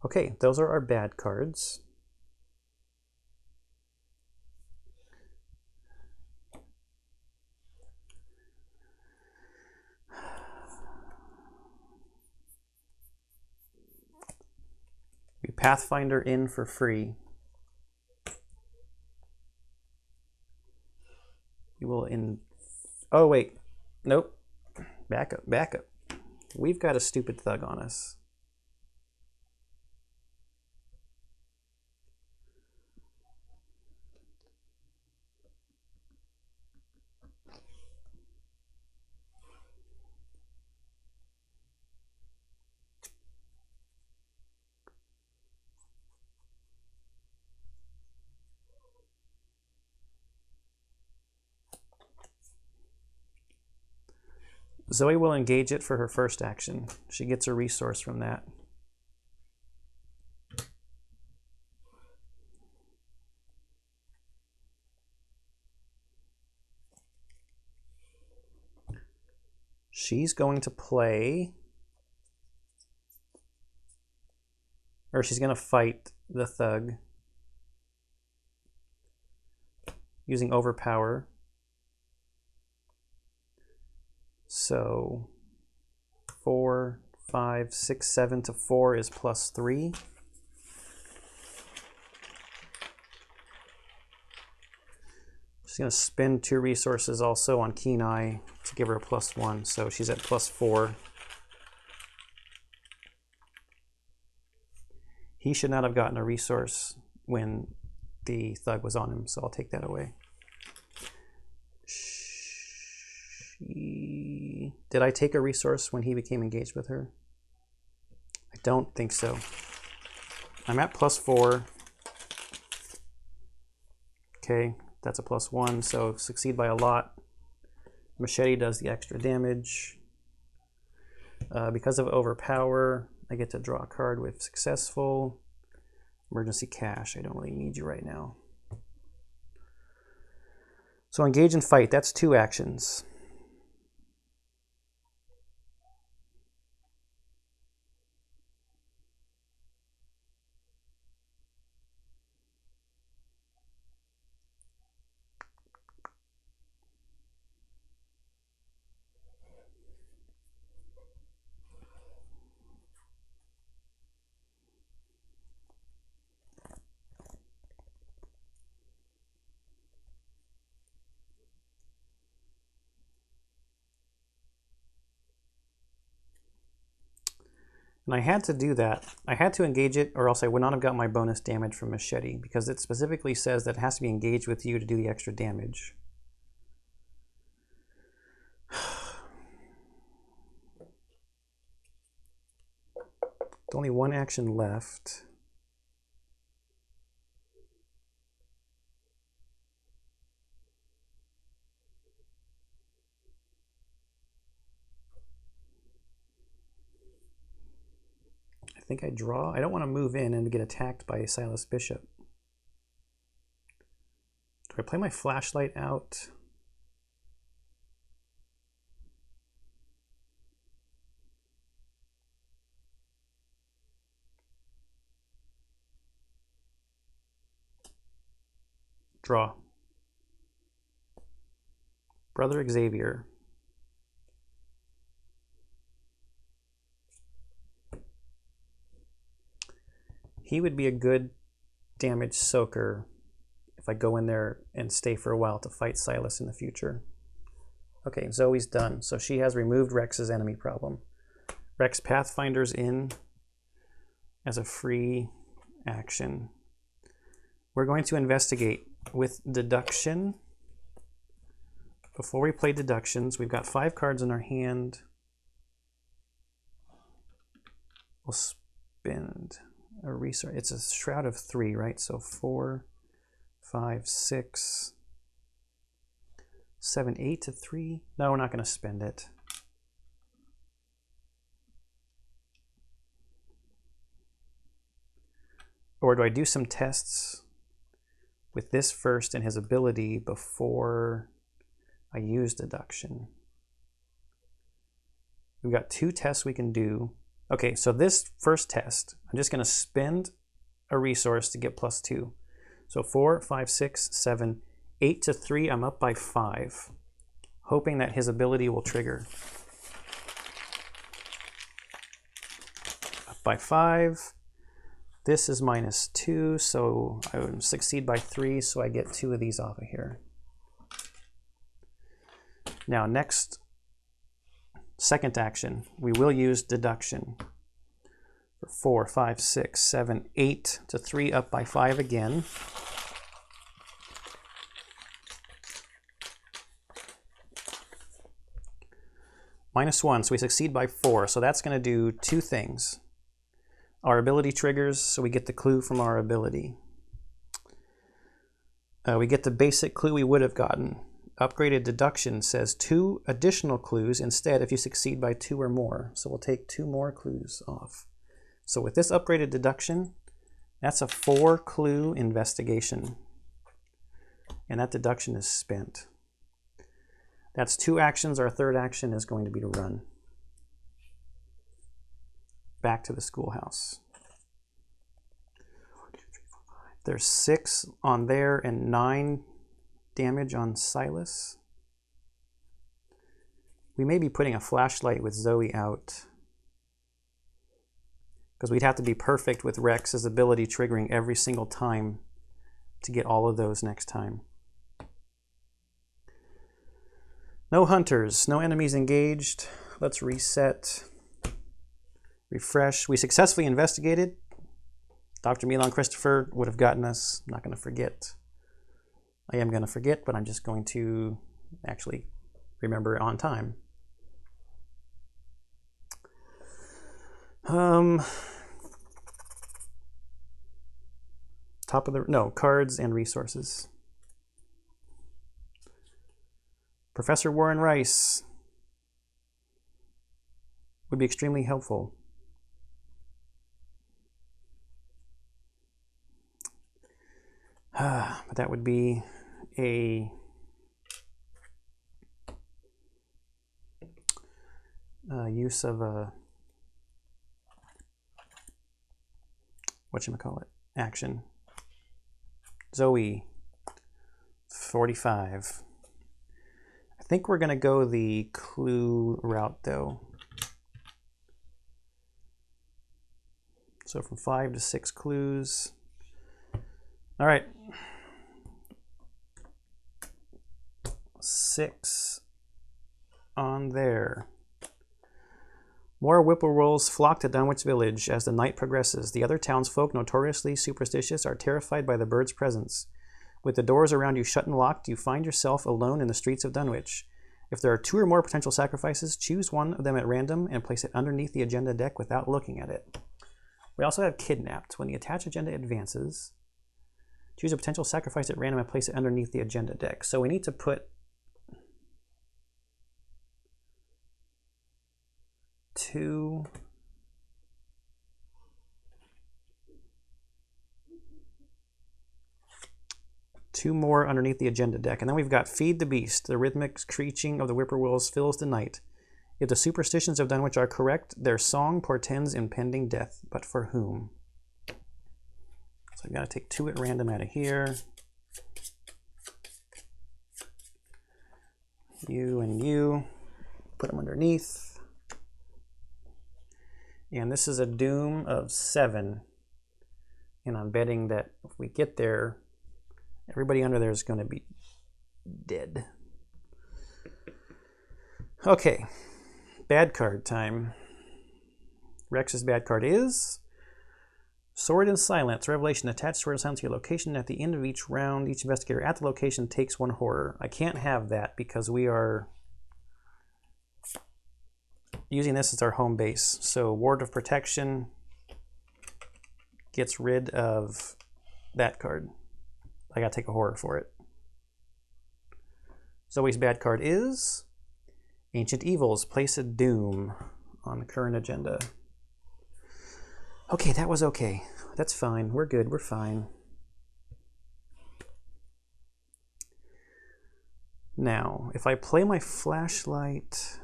Okay, those are our bad cards. We Pathfinder in for free. We will oh wait, nope. Back up, back up. We've got a stupid thug on us. Zoe will engage it for her first action. She gets a resource from that. She's going to play, or she's going to fight the thug using overpower. So 4, 5, 6, 7 to 4 is +3. She's going to spend 2 resources also on Keen Eye to give her a +1, so she's at +4. He should not have gotten a resource when the thug was on him, so I'll take that away. Did I take a resource when he became engaged with her? I don't think so. I'm at +4. Okay, that's a +1, so succeed by a lot. Machete does the extra damage. Because of overpower, I get to draw a card with successful. Emergency cash, I don't really need you right now. So engage and fight, that's 2 actions. And I had to do that. I had to engage it, or else I would not have got my bonus damage from Machete, because it specifically says that it has to be engaged with you to do the extra damage. Only 1 action left. I think I draw. I don't want to move in and get attacked by Silas Bishop. Do I play my flashlight out? Draw. Brother Xavier. He would be a good damage soaker if I go in there and stay for a while to fight Silas in the future. Okay, Zoe's done. So she has removed Rex's enemy problem. Rex Pathfinder's in as a free action. We're going to investigate with deduction. Before we play deductions, we've got 5 cards in our hand. We'll spend a resource. It's a shroud of 3, right? So 4, 5, 6, 7, 8 to 3. No, we're not going to spend it. Or do I do some tests with this first and his ability before I use deduction? We've got 2 tests we can do. Okay, so this first test, I'm just going to spend a resource to get +2. So 4, 5, 6, 7, 8 to 3, I'm up by 5, hoping that his ability will trigger. Up by 5. This is -2, so I would succeed by 3, so I get 2 of these off of here. Now next, second action, we will use deduction. For 4, 5, 6, 7, 8 to 3, up by 5 again. -1, so we succeed by 4, so that's going to do 2 things. Our ability triggers, so we get the clue from our ability. We get the basic clue we would have gotten. Upgraded deduction says 2 additional clues instead if you succeed by 2 or more. So we'll take 2 more clues off. So with this upgraded deduction, that's a 4 clue investigation. And that deduction is spent. That's 2 actions. Our third action is going to be to run back to the schoolhouse. There's 6 on there and 9 damage on Silas. We may be putting a flashlight with Zoe out, because we'd have to be perfect with Rex's ability triggering every single time to get all of those next time. No hunters, no enemies engaged. Let's reset. Refresh. We successfully investigated. Dr. Milan Christopher would have gotten us. I'm not going to forget. I am going to forget, but I'm just going to actually remember on time. Top of the, no, cards and resources. Professor Warren Rice would be extremely helpful. But that would be a use of a whatchamacallit, action. Zoe, 45. I think we're going to go the clue route though. So from 5 to 6 clues. All right. 6 on there. More whippoorwills flock to Dunwich Village as the night progresses. The other townsfolk, notoriously superstitious, are terrified by the bird's presence. With the doors around you shut and locked, you find yourself alone in the streets of Dunwich. If there are 2 or more potential sacrifices, choose one of them at random and place it underneath the agenda deck without looking at it. We also have kidnapped. When the attached agenda advances, choose a potential sacrifice at random and place it underneath the agenda deck. So we need to put 2 more underneath the agenda deck. And then we've got Feed the Beast. The rhythmic screeching of the whippoorwills fills the night. If the superstitions of Dunwich are correct, their song portends impending death. But for whom? So I've got to take 2 at random out of here. You and you. Put them underneath. And this is a doom of 7. And I'm betting that if we get there, everybody under there is going to be dead. Okay. Bad card time. Rex's bad card is Sword and Silence. Revelation. Attach Sword and Silence to your location. At the end of each round, each investigator at the location takes 1 horror. I can't have that because we are using this as our home base. So Ward of Protection gets rid of that card. I gotta take a horror for it. Zoe's bad card is Ancient Evils. Place a doom on the current agenda. Okay, that was okay. That's fine. We're good. We're fine. Now, if I play my flashlight...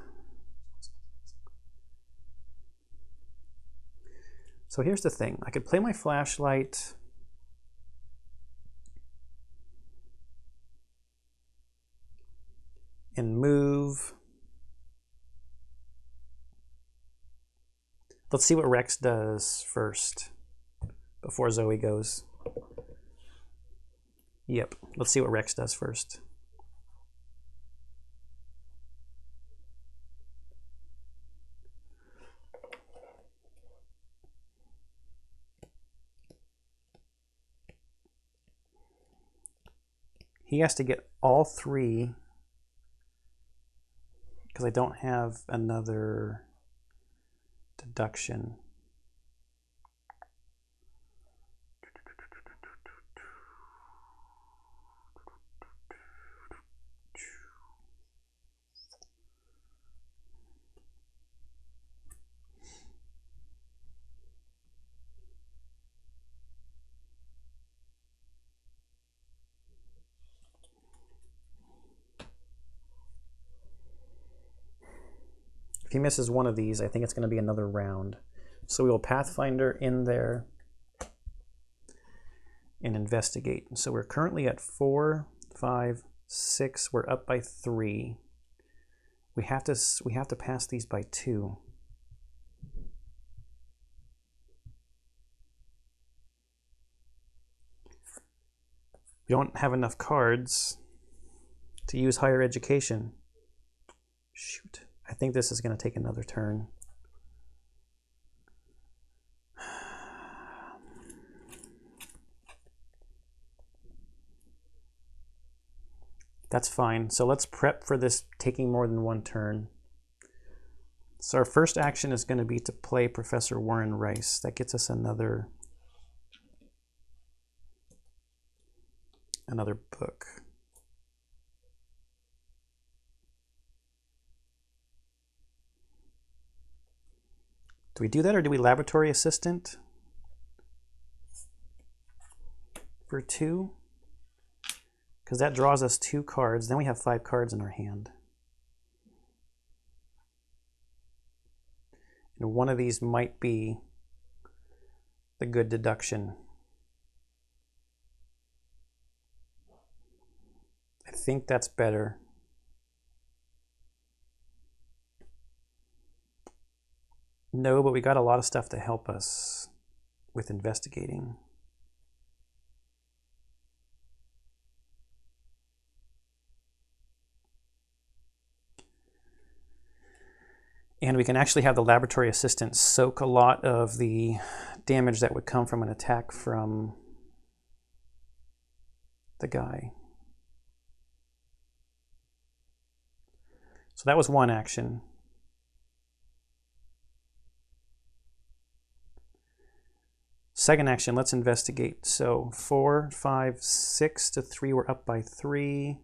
So here's the thing. I could play my flashlight... and move. Let's see what Rex does first before Zoe goes. Yep, let's see what Rex does first. He has to get all three because I don't have another deduction. If he misses one of these, I think it's going to be another round. So we will Pathfinder in there and investigate. So we're currently at 4, 5, 6. We're up by 3. We have to pass these by 2. We don't have enough cards to use higher education. Shoot. I think this is going to take another turn. That's fine. So let's prep for this taking more than one turn. So our first action is going to be to play Professor Warren Rice. That gets us another book. Do we do that, or do we Laboratory Assistant for 2? Because that draws us 2 cards. Then we have 5 cards in our hand. And one of these might be the good deduction. I think that's better. No, but we got a lot of stuff to help us with investigating. And we can actually have the Laboratory Assistant soak a lot of the damage that would come from an attack from the guy. So that was one action. Second action, let's investigate. So 4, 5, 6 to 3, we're up by 3.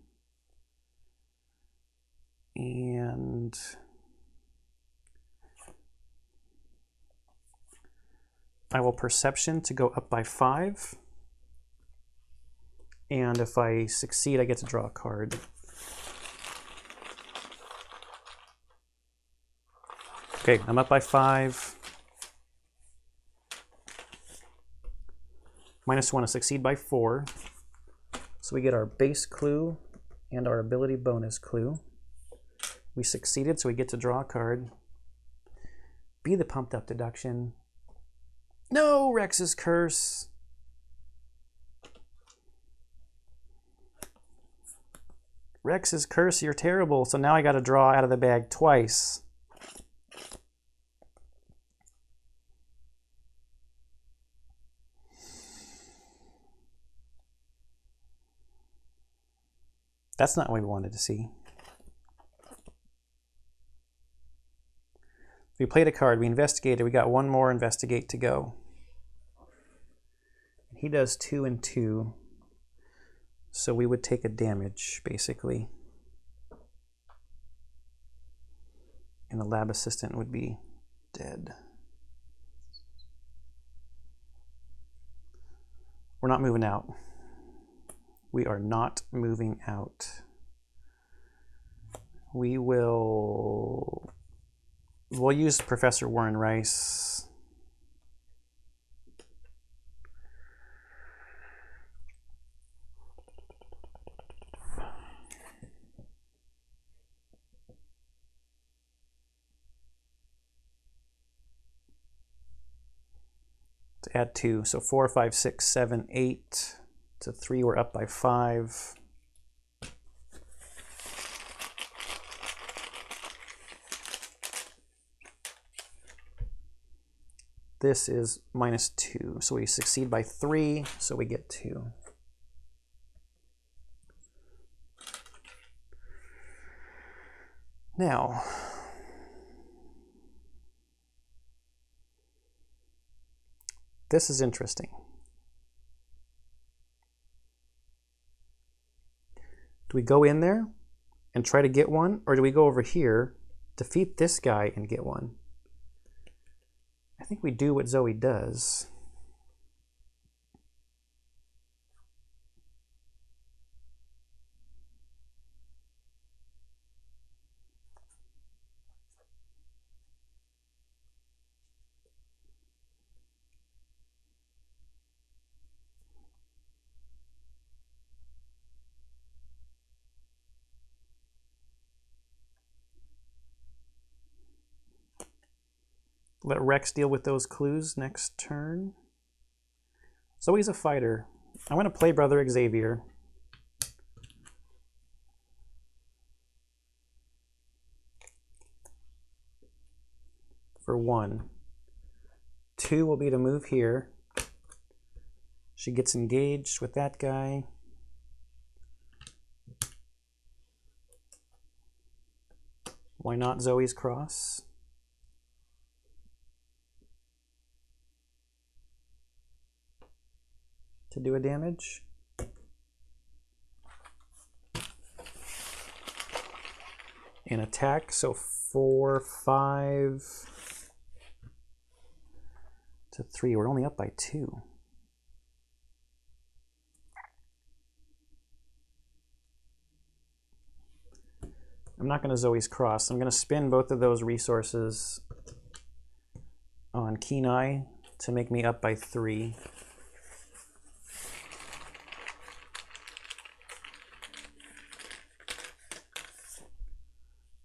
And I will Perception to go up by 5. And if I succeed, I get to draw a card. Okay, I'm up by 5. -1 to succeed by 4. So we get our base clue and our ability bonus clue. We succeeded, so we get to draw a card. Be the pumped up deduction. No, Rex's curse. Rex's curse, you're terrible. So now I got to draw out of the bag twice. That's not what we wanted to see. We played a card, we investigated, we got one more investigate to go. He does 2 and 2. So we would take a damage, basically. And the lab assistant would be dead. We're not moving out. We are not moving out. We'll use Professor Warren Rice. To add 2, so 4, 5, 6, 7, 8 to 3. We're up by 5. This is -2, so we succeed by 3, so we get 2. Now, this is interesting. Do we go in there and try to get one, or do we go over here, defeat this guy, and get one? I think we do what Zoe does. Let Rex deal with those clues next turn. Zoe's a fighter. I'm going to play Brother Xavier. For 1. 2 will be to move here. She gets engaged with that guy. Why not Zoe's cross? To do a damage. And attack, so 4, 5 to 3. We're only up by 2. I'm not going to Zoe's cross. I'm going to spend both of those resources on Keen Eye to make me up by 3.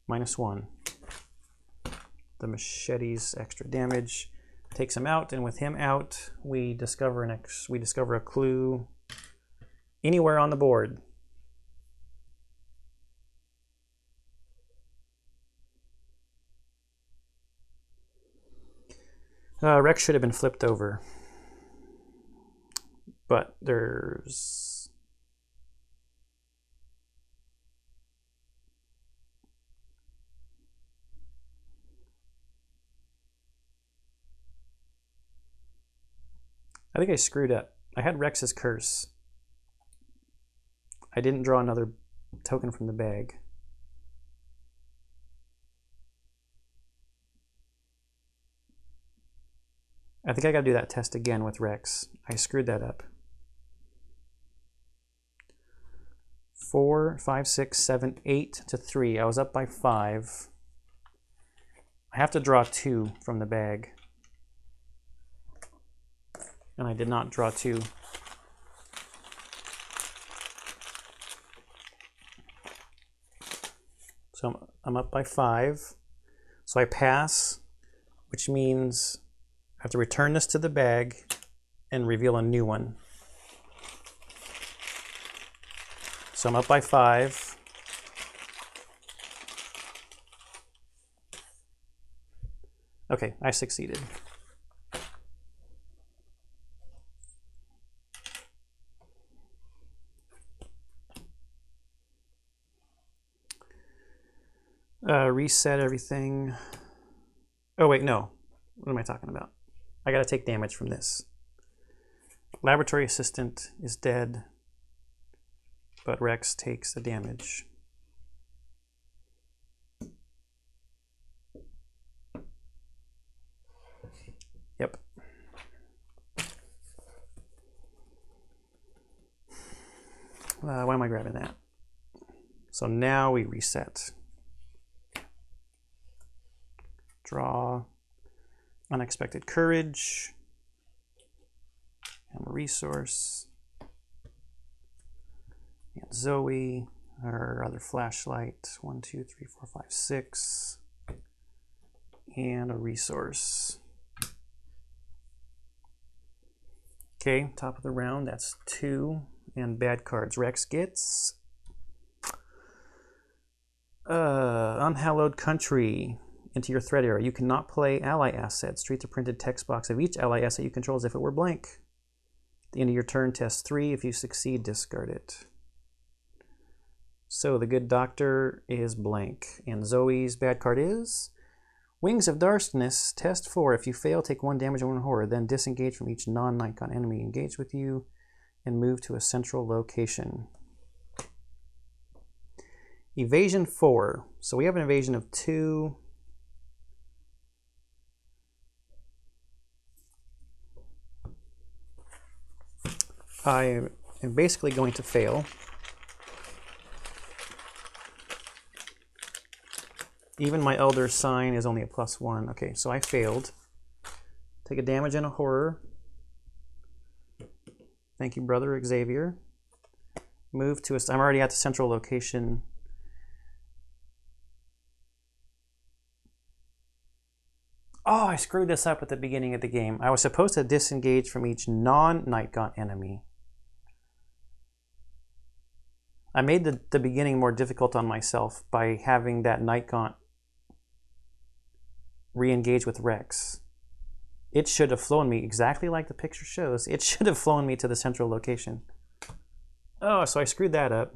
-1. The machete's extra damage takes him out, and with him out, we discover a clue anywhere on the board. Rex should have been flipped over, but there's I think I screwed up. I had Rex's curse. I didn't draw another token from the bag. I think I gotta do that test again with Rex. I screwed that up. 4, 5, 6, 7, 8 to 3. I was up by 5. I have to draw 2 from the bag. And I did not draw 2. So I'm up by 5. So I pass, which means I have to return this to the bag and reveal a new one. So I'm up by 5. Okay, I succeeded. Reset everything. Oh wait, no. What am I talking about? I gotta take damage from this. Laboratory assistant is dead, but Rex takes the damage. Yep. Why am I grabbing that? So now we reset. Draw. Unexpected courage. And a resource. And Zoe. Our other flashlight. 1, 2, 3, 4, 5, 6. And a resource. Okay, top of the round, that's 2. And bad cards. Rex gets Unhallowed Country into your threat area. You cannot play ally assets. Treat the printed text box of each ally asset you control as if it were blank. At the end of your turn, test 3. If you succeed, discard it. So the good doctor is blank. And Zoe's bad card is Wings of Darkness, test 4. If you fail, take 1 damage on 1 horror. Then disengage from each non-Nikon enemy engaged with you and move to a central location. Evasion 4. So we have an evasion of 2. I am basically going to fail. Even my Elder Sign is only a +1. Okay, so I failed. Take a damage and a horror. Thank you, Brother Xavier. Move to a... I'm already at the central location. Oh, I screwed this up at the beginning of the game. I was supposed to disengage from each non-Night Gaunt enemy. I made the beginning more difficult on myself by having that Night Gaunt re-engage with Rex. It should have flown me exactly like the picture shows. It should have flown me to the central location. Oh, so I screwed that up.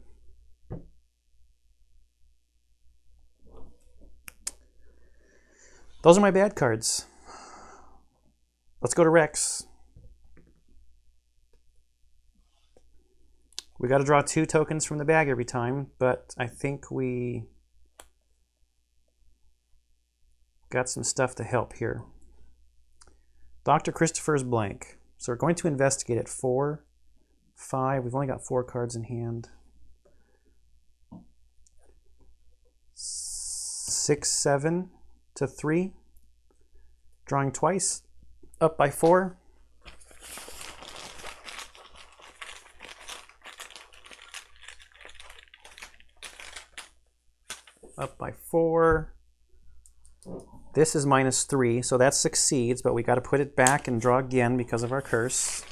Those are my bad cards. Let's go to Rex. We got to draw 2 tokens from the bag every time, but I think we got some stuff to help here. Dr. Christopher's blank. So we're going to investigate at 4, 5. We've only got 4 cards in hand. 6, 7 to 3. Drawing twice. Up by 4. Up by 4. This is -3, so that succeeds, but we got to put it back and draw again because of our curse.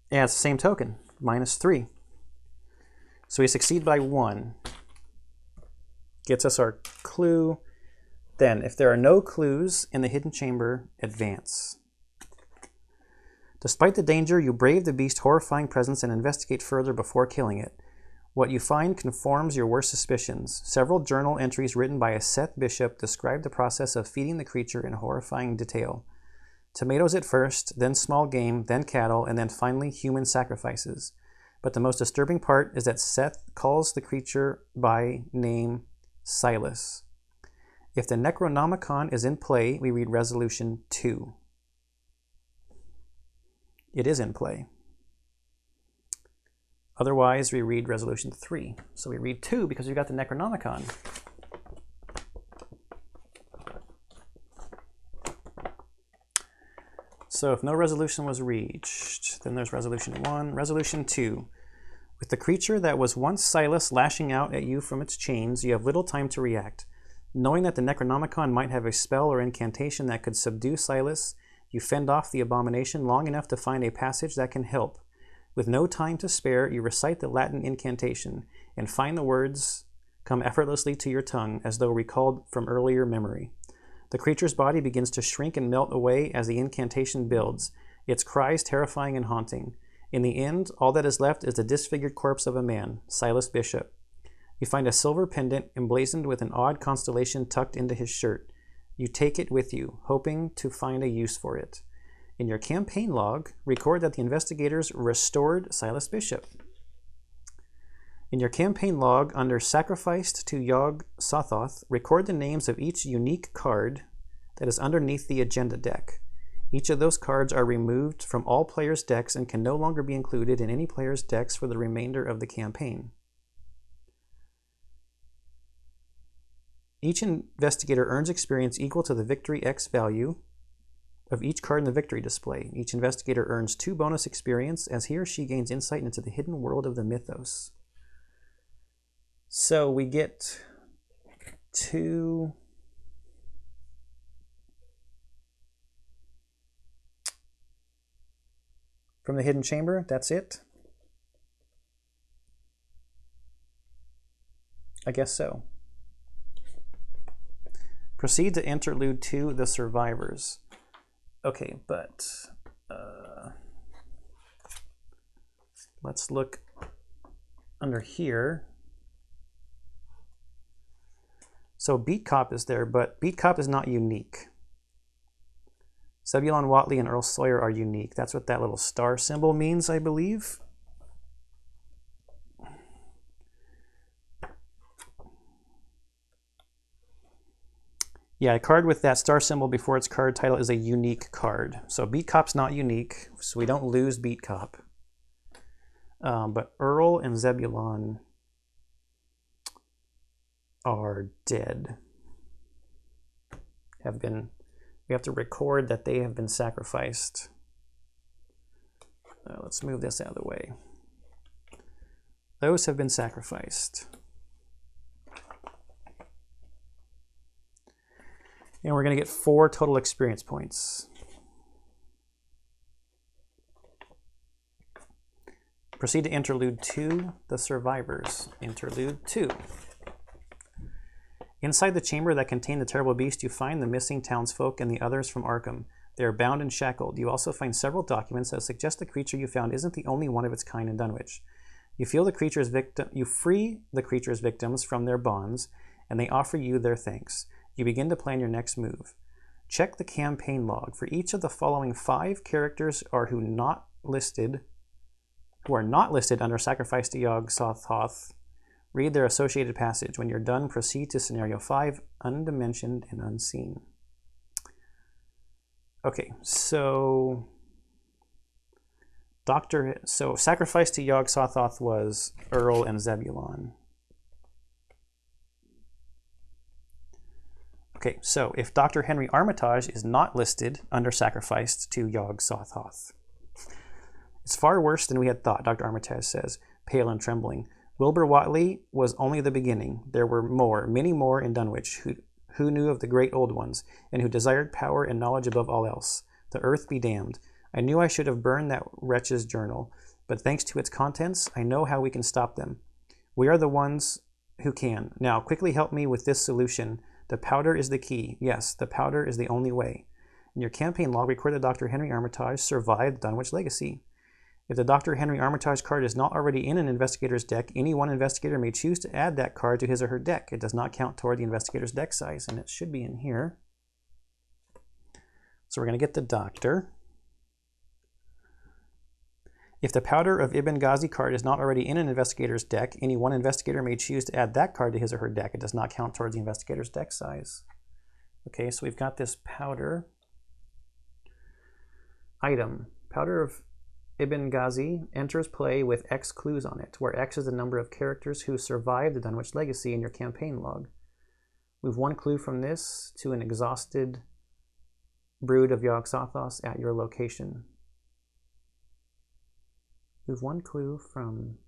Yeah, it's the same token, -3. So we succeed by 1. Gets us our clue. Then, if there are no clues in the hidden chamber, advance. Despite the danger, you brave the beast's horrifying presence and investigate further before killing it. What you find conforms your worst suspicions. Several journal entries written by a Seth Bishop describe the process of feeding the creature in horrifying detail. Tomatoes at first, then small game, then cattle, and then finally human sacrifices. But the most disturbing part is that Seth calls the creature by name Silas. If the necronomicon is in play, we read resolution 2. It is in play. Otherwise, we read resolution 3. So we read 2 because we got the necronomicon. So if no resolution was reached, then there's resolution 1. Resolution 2. With the creature that was once Silas lashing out at you from its chains, you have little time to react. Knowing that the necronomicon might have a spell or incantation that could subdue Silas, you fend off the abomination long enough to find a passage that can help. With no time to spare, you recite the Latin incantation and find the words come effortlessly to your tongue as though recalled from earlier memory. The creature's body begins to shrink and melt away as the incantation builds, its cries terrifying and haunting. In the end, all that is left is the disfigured corpse of a man, Silas Bishop. You find a silver pendant emblazoned with an odd constellation tucked into his shirt. You take it with you, hoping to find a use for it. In your campaign log, record that the investigators restored Silas Bishop. In your campaign log, under Sacrificed to Yog Sothoth, record the names of each unique card that is underneath the agenda deck. Each of those cards are removed from all players' decks and can no longer be included in any player's decks for the remainder of the campaign. Each investigator earns experience equal to the victory X value of each card in the victory display. Each investigator earns 2 bonus experience as he or she gains insight into the hidden world of the mythos. So we get 2... from the hidden chamber. That's it? I guess so. Proceed to Interlude 2, The Survivors. Okay, but let's look under here. So Beat Cop is there, but Beat Cop is not unique. Zebulon Watley and Earl Sawyer are unique. That's what that little star symbol means, I believe. Yeah, a card with that star symbol before its card title is a unique card. So Beat Cop's not unique, so we don't lose Beat Cop. But Earl and Zebulon are dead. We have to record that they have been sacrificed. Let's move this out of the way. Those have been sacrificed. And we're going to get 4 total experience points. Proceed to Interlude 2, The Survivors. Interlude 2. Inside the chamber that contained the terrible beast, you find the missing townsfolk and the others from Arkham. They are bound and shackled. You also find several documents that suggest the creature you found isn't the only one of its kind in Dunwich. You free the creature's victims from their bonds, and they offer you their thanks. You begin to plan your next move. Check the campaign log. For each of the following 5 characters who are not listed under Sacrifice to Yog-Sothoth, read their associated passage. When you're done, proceed to Scenario 5, Undimensioned and Unseen. Okay, so Sacrifice to Yog-Sothoth was Earl and Zebulon. Okay, so if Dr. Henry Armitage is not listed under Sacrifice to Yog-Sothoth, it's far worse than we had thought, Dr. Armitage says, pale and trembling. Wilbur Watley was only the beginning. There were many more in Dunwich who knew of the great old ones, and who desired power and knowledge above all else. The earth be damned. I knew I should have burned that wretch's journal, but thanks to its contents, I know how we can stop them. We are the ones who can. Now, quickly help me with this solution. The powder is the key. Yes, the powder is the only way. In your campaign log, record that Dr. Henry Armitage survived Dunwich Legacy. If the Dr. Henry Armitage card is not already in an investigator's deck, any one investigator may choose to add that card to his or her deck. It does not count toward the investigator's deck size, and it should be in here. So we're going to get the Doctor. If the Powder of Ibn Ghazi card is not already in an investigator's deck, any one investigator may choose to add that card to his or her deck. It does not count towards the investigator's deck size. Okay, so we've got this Powder. Item. Powder of Ibn Ghazi enters play with X clues on it, where X is the number of characters who survived the Dunwich Legacy in your campaign log. We've 1 clue from this to an exhausted brood of Yog-Sothoth at your location. We've 1 clue from...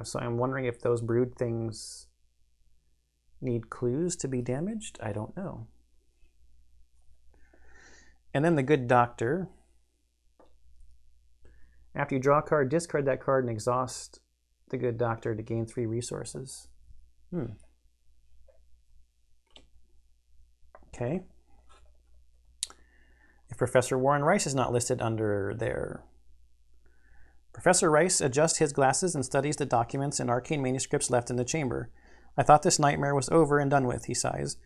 so I'm wondering if those brood things need clues to be damaged? I don't know. And then the Good Doctor. After you draw a card, discard that card and exhaust the Good Doctor to gain 3 resources. Okay. If Professor Warren Rice is not listed under there. Professor Rice adjusts his glasses and studies the documents and arcane manuscripts left in the chamber. I thought this nightmare was over and done with, he sighs.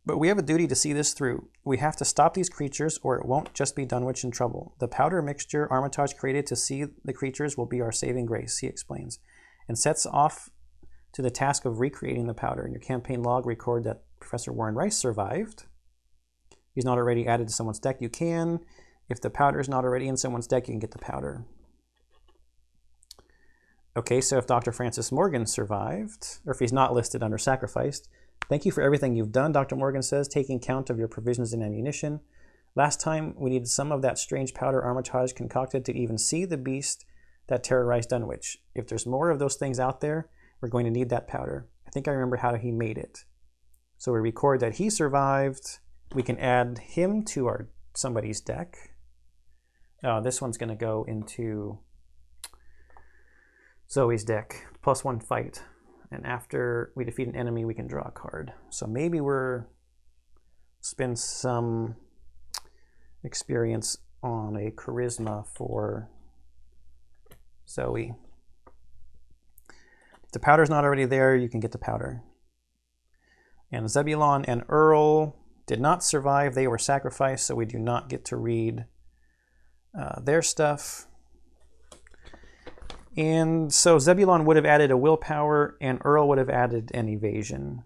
But we have a duty to see this through. We have to stop these creatures, or it won't just be Dunwich in trouble. The powder mixture Armitage created to see the creatures will be our saving grace, he explains, and sets off to the task of recreating the powder. In your campaign log, record that Professor Warren Rice survived. If he's not already added to someone's deck, you can. If the powder is not already in someone's deck, you can get the powder. Okay, so if Dr. Francis Morgan survived, or if he's not listed under sacrificed, thank you for everything you've done, Dr. Morgan says, taking count of your provisions and ammunition. Last time, we needed some of that strange powder Armitage concocted to even see the beast that terrorized Dunwich. If there's more of those things out there, we're going to need that powder. I think I remember how he made it. So we record that he survived. We can add him to somebody's deck. This one's going to go into Zoe's deck, +1 fight. And after we defeat an enemy, we can draw a card. So maybe we're spend some experience on a charisma for Zoe. If the powder's not already there, you can get the powder. And Zebulon and Earl did not survive. They were sacrificed, so we do not get to read their stuff. And so Zebulon would have added a willpower, and Earl would have added an evasion.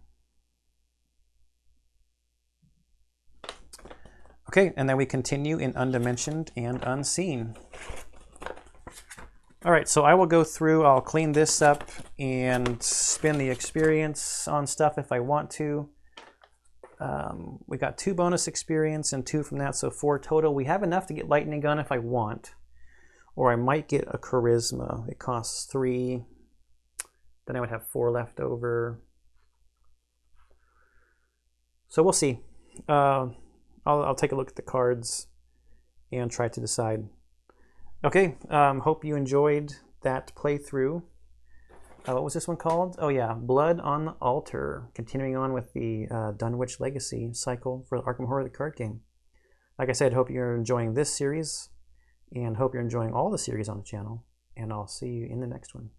Okay, and then we continue in Undimensioned and Unseen. All right, so I will go through, I'll clean this up and spend the experience on stuff if I want to. We got 2 bonus experience and 2 from that, so 4 total. We have enough to get Lightning Gun if I want. Or I might get a charisma. It costs 3. Then I would have 4 left over. So we'll see. I'll take a look at the cards and try to decide. Okay, hope you enjoyed that playthrough. What was this one called? Oh yeah, Blood on the Altar. Continuing on with the Dunwich Legacy cycle for Arkham Horror the card game. Like I said, hope you're enjoying this series. And hope you're enjoying all the series on the channel. And I'll see you in the next one.